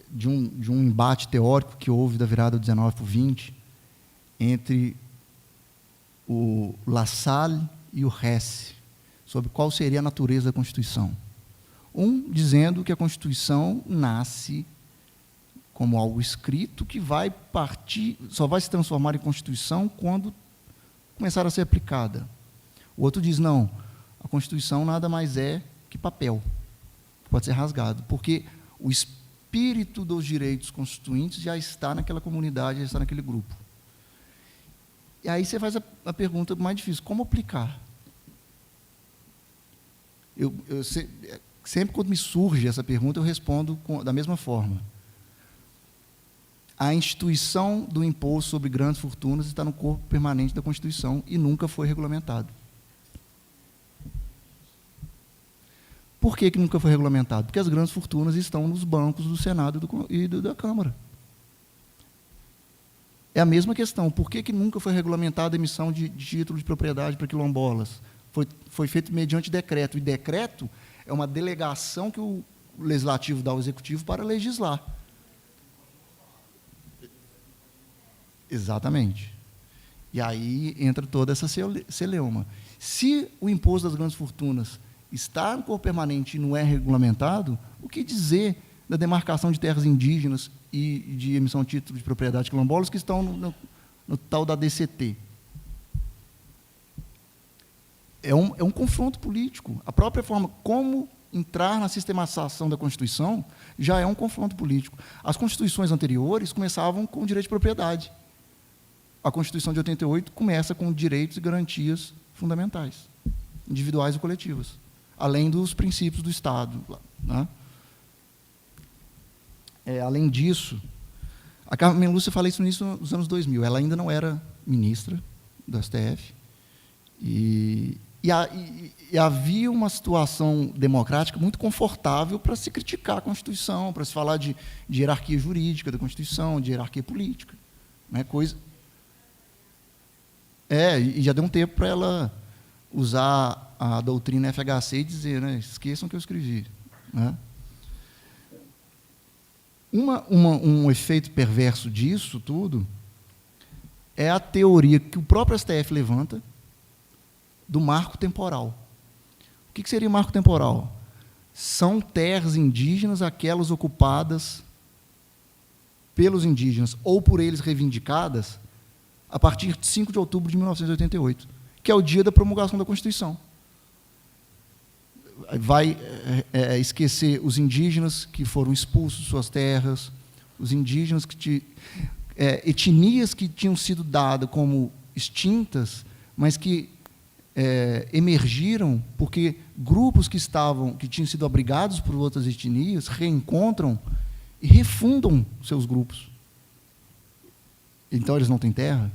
Speaker 2: de um embate teórico que houve da virada do 19 para o 20 entre o Lassalle e o Hesse, sobre qual seria a natureza da Constituição. Um dizendo que a Constituição nasce como algo escrito que vai partir, só vai se transformar em Constituição quando começar a ser aplicada. O outro diz, não, a Constituição nada mais é que papel, pode ser rasgado, porque o espírito dos direitos constituintes já está naquela comunidade, já está naquele grupo. E aí você faz a pergunta mais difícil, como aplicar? Sempre quando me surge essa pergunta, eu respondo da mesma forma. A instituição do imposto sobre grandes fortunas está no corpo permanente da Constituição e nunca foi regulamentado. Por que nunca foi regulamentado? Porque as grandes fortunas estão nos bancos do Senado e da Câmara. É a mesma questão. Por que nunca foi regulamentada a emissão de título de propriedade para quilombolas? Foi feito mediante decreto. E decreto é uma delegação que o Legislativo dá ao Executivo para legislar. Exatamente. E aí entra toda essa celeuma. Se o imposto das grandes fortunas está no corpo permanente e não é regulamentado, o que dizer da demarcação de terras indígenas e de emissão de títulos de propriedade quilombolas que estão no tal da DCT? É um confronto político. A própria forma como entrar na sistematização da Constituição já é um confronto político. As constituições anteriores começavam com o direito de propriedade. A Constituição de 88 começa com direitos e garantias fundamentais, individuais e coletivas, além dos princípios do Estado. Né? Além disso, a Carmen Lúcia fala isso no início dos anos 2000. Ela ainda não era ministra do STF. E havia uma situação democrática muito confortável para se criticar a Constituição, para se falar de hierarquia jurídica da Constituição, de hierarquia política. Né? E já deu um tempo para ela usar a doutrina FHC e dizer, né, esqueçam que eu escrevi. Né? Um efeito perverso disso tudo é a teoria que o próprio STF levanta do marco temporal. O que seria marco temporal? São terras indígenas, aquelas ocupadas pelos indígenas ou por eles reivindicadas a partir de 5 de outubro de 1988, que é o dia da promulgação da Constituição. Vai esquecer os indígenas que foram expulsos de suas terras, os indígenas etnias que tinham sido dadas como extintas, mas que emergiram porque grupos que tinham sido abrigados por outras etnias reencontram e refundam seus grupos. Então eles não têm terra.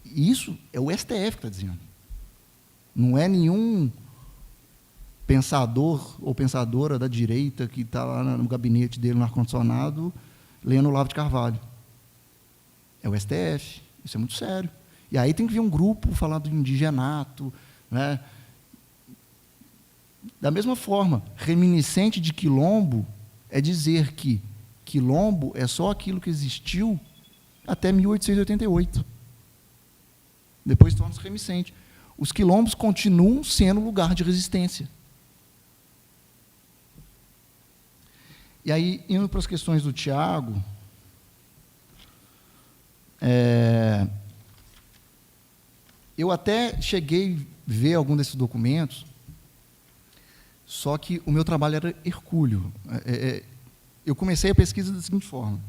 Speaker 2: Isso é o STF que está dizendo. Não é nenhum pensador ou pensadora da direita que está lá no gabinete dele, no ar-condicionado, lendo Olavo de Carvalho. É o STF. Isso é muito sério. E aí tem que vir um grupo falar do indigenato. Né? Da mesma forma, reminiscente de quilombo é dizer que quilombo é só aquilo que existiu até 1888. Depois torna-se reminiscente. Os quilombos continuam sendo lugar de resistência. E aí, indo para as questões do Tiago, eu até cheguei a ver algum desses documentos, só que o meu trabalho era hercúleo. Eu comecei a pesquisa da seguinte forma: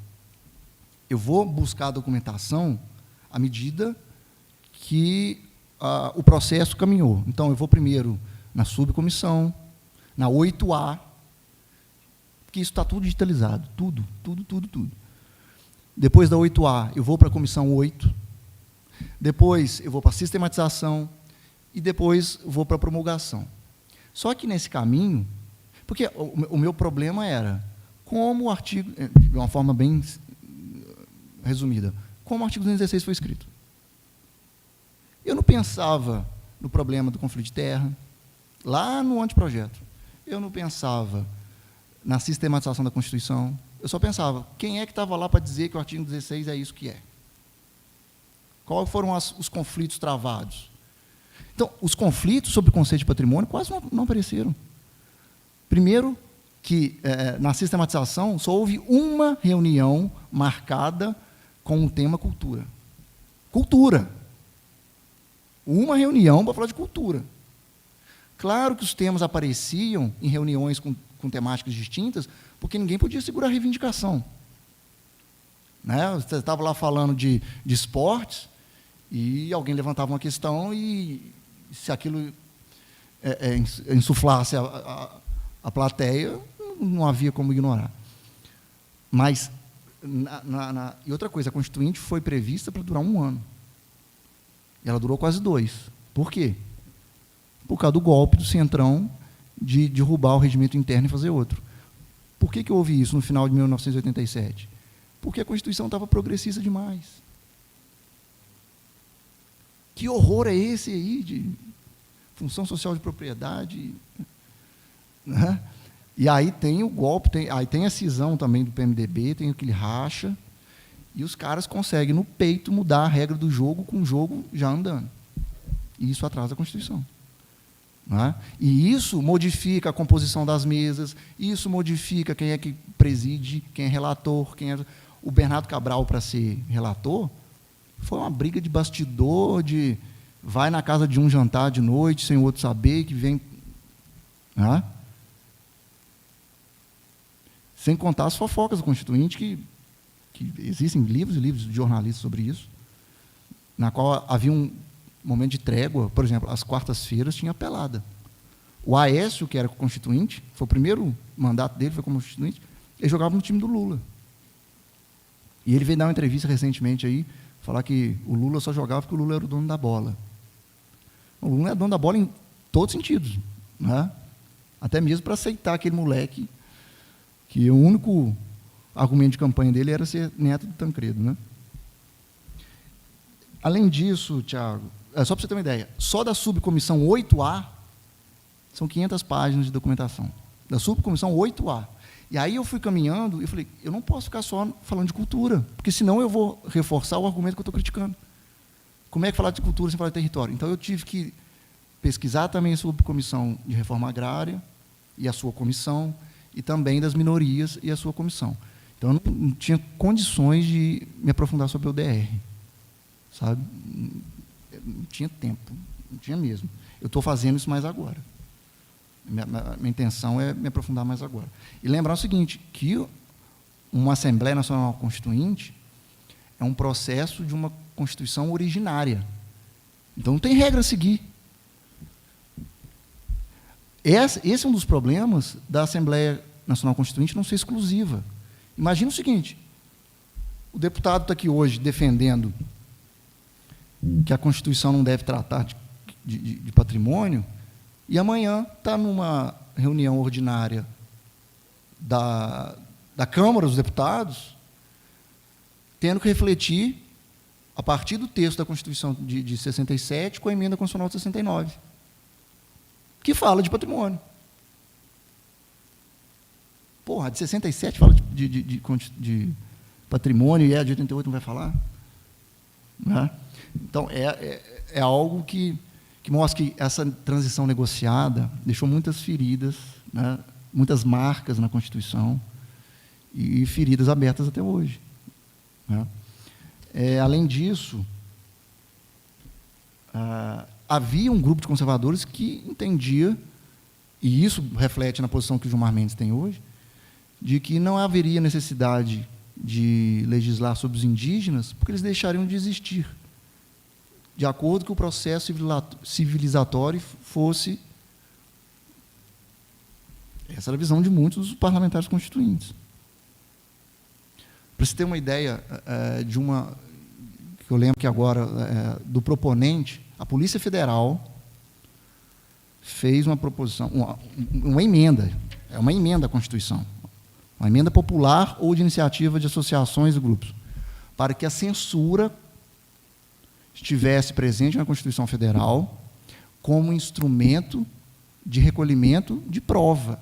Speaker 2: eu vou buscar a documentação à medida que o processo caminhou. Então, eu vou primeiro na subcomissão, na 8A, que isso está tudo digitalizado, tudo. Depois da 8A, eu vou para a comissão 8, depois eu vou para a sistematização e depois vou para a promulgação. Só que nesse caminho, porque o meu problema era como o artigo, de uma forma bem resumida, como o artigo 216 foi escrito. Eu não pensava no problema do conflito de terra, lá no anteprojeto. Eu não pensava na sistematização da Constituição. Eu só pensava, quem é que estava lá para dizer que o artigo 16 é isso que é? Quais foram os conflitos travados? Então, os conflitos sobre o conceito de patrimônio quase não apareceram. Primeiro, que na sistematização só houve uma reunião marcada com o tema cultura. Cultura. Uma reunião para falar de cultura. Claro que os temas apareciam em reuniões com temáticas distintas, porque ninguém podia segurar a reivindicação. Né? Você estava lá falando de esportes, e alguém levantava uma questão, e se aquilo insuflasse a plateia, não havia como ignorar. Mas, e outra coisa, a Constituinte foi prevista para durar 1 ano. E ela durou quase 2. Por quê? Por causa do golpe do Centrão de derrubar o regimento interno e fazer outro. Por que houve isso no final de 1987? Porque a Constituição estava progressista demais. Que horror é esse aí de função social de propriedade? Né? E aí tem o golpe, aí tem a cisão também do PMDB, tem aquele racha, E os caras conseguem, no peito, mudar a regra do jogo com o jogo já andando. E isso atrasa a Constituição. Não é? E isso modifica a composição das mesas, isso modifica quem é que preside, quem é relator, quem é... O Bernardo Cabral, para ser relator, foi uma briga de bastidor, de vai na casa de um jantar de noite, sem o outro saber, que vem... Não é? Sem contar as fofocas do Constituinte, que existem livros e livros de jornalistas sobre isso, na qual havia um momento de trégua. Por exemplo, às quartas-feiras tinha pelada. O Aécio, que era constituinte, foi o primeiro mandato dele, foi como constituinte, ele jogava no time do Lula. E ele veio dar uma entrevista recentemente aí, falar que o Lula só jogava porque o Lula era o dono da bola. O Lula é dono da bola em todos os sentidos, né? Até mesmo para aceitar aquele moleque que o único argumento de campanha dele era ser neto do Tancredo, né? Além disso, Tiago, só para você ter uma ideia, só da subcomissão 8A são 500 páginas de documentação. Da subcomissão 8A. E aí eu fui caminhando e falei, eu não posso ficar só falando de cultura, porque senão eu vou reforçar o argumento que eu estou criticando. Como é que falar de cultura sem falar de território? Então eu tive que pesquisar também a subcomissão de reforma agrária e a sua comissão, e também das minorias e a sua comissão. Então, eu não tinha condições de me aprofundar sobre o DR, sabe? Não tinha tempo, não tinha mesmo. Eu estou fazendo isso mais agora. Minha intenção é me aprofundar mais agora. E lembrar o seguinte, que uma Assembleia Nacional Constituinte é um processo de uma Constituição originária. Então, não tem regra a seguir. Esse é um dos problemas da Assembleia Nacional Constituinte não ser exclusiva. Imagina o seguinte, o deputado está aqui hoje defendendo que a Constituição não deve tratar de patrimônio, e amanhã está numa reunião ordinária da Câmara dos Deputados, tendo que refletir, a partir do texto da Constituição de 67, com a emenda constitucional de 69, que fala de patrimônio. Porra, de 67 fala de patrimônio, e a de 88 não vai falar? Né? Então, é algo que mostra que essa transição negociada deixou muitas feridas, né, muitas marcas na Constituição, e feridas abertas até hoje. Né? Além disso, havia um grupo de conservadores que entendia, e isso reflete na posição que o Gilmar Mendes tem hoje, de que não haveria necessidade de legislar sobre os indígenas, porque eles deixariam de existir, de acordo com o processo civilizatório fosse... Essa era a visão de muitos dos parlamentares constituintes. Para você ter uma ideia de uma... que eu lembro que agora, do proponente, a Polícia Federal fez uma proposição, uma emenda, é uma emenda à Constituição, uma emenda popular ou de iniciativa de associações e grupos, para que a censura estivesse presente na Constituição Federal como instrumento de recolhimento de prova.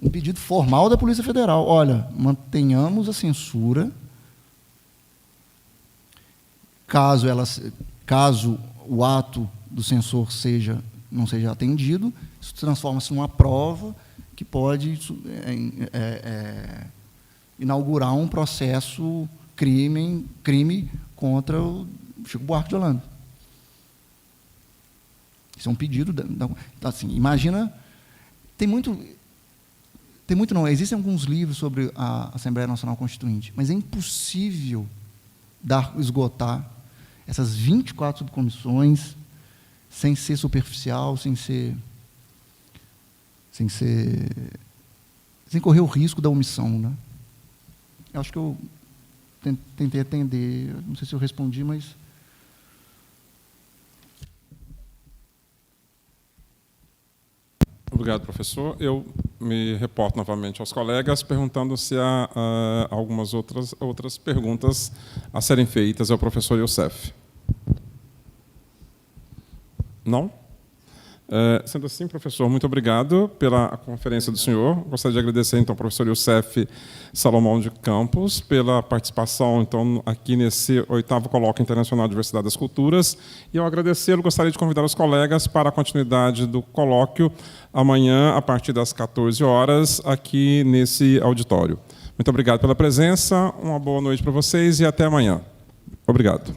Speaker 2: Um pedido formal da Polícia Federal. Olha, mantenhamos a censura, caso o ato do censor não seja atendido, isso transforma-se numa prova que pode inaugurar um processo crime contra o Chico Buarque de Holanda. Isso é um pedido. Então, assim, imagina, existem alguns livros sobre a Assembleia Nacional Constituinte, mas é impossível esgotar essas 24 subcomissões sem ser superficial, sem correr o risco da omissão, né? Eu acho que eu tentei atender, não sei se eu respondi, mas...
Speaker 1: Obrigado, professor. Eu me reporto novamente aos colegas, perguntando se há algumas outras perguntas a serem feitas ao professor Youssef. Não? Sendo assim, professor, muito obrigado pela conferência do senhor. Gostaria de agradecer, então, ao professor Youssef Salomão de Campos pela participação, então, aqui nesse 8º Colóquio Internacional de Diversidade das Culturas. E, ao agradecê-lo, gostaria de convidar os colegas para a continuidade do colóquio amanhã, a partir das 14 horas, aqui nesse auditório. Muito obrigado pela presença, uma boa noite para vocês e até amanhã. Obrigado.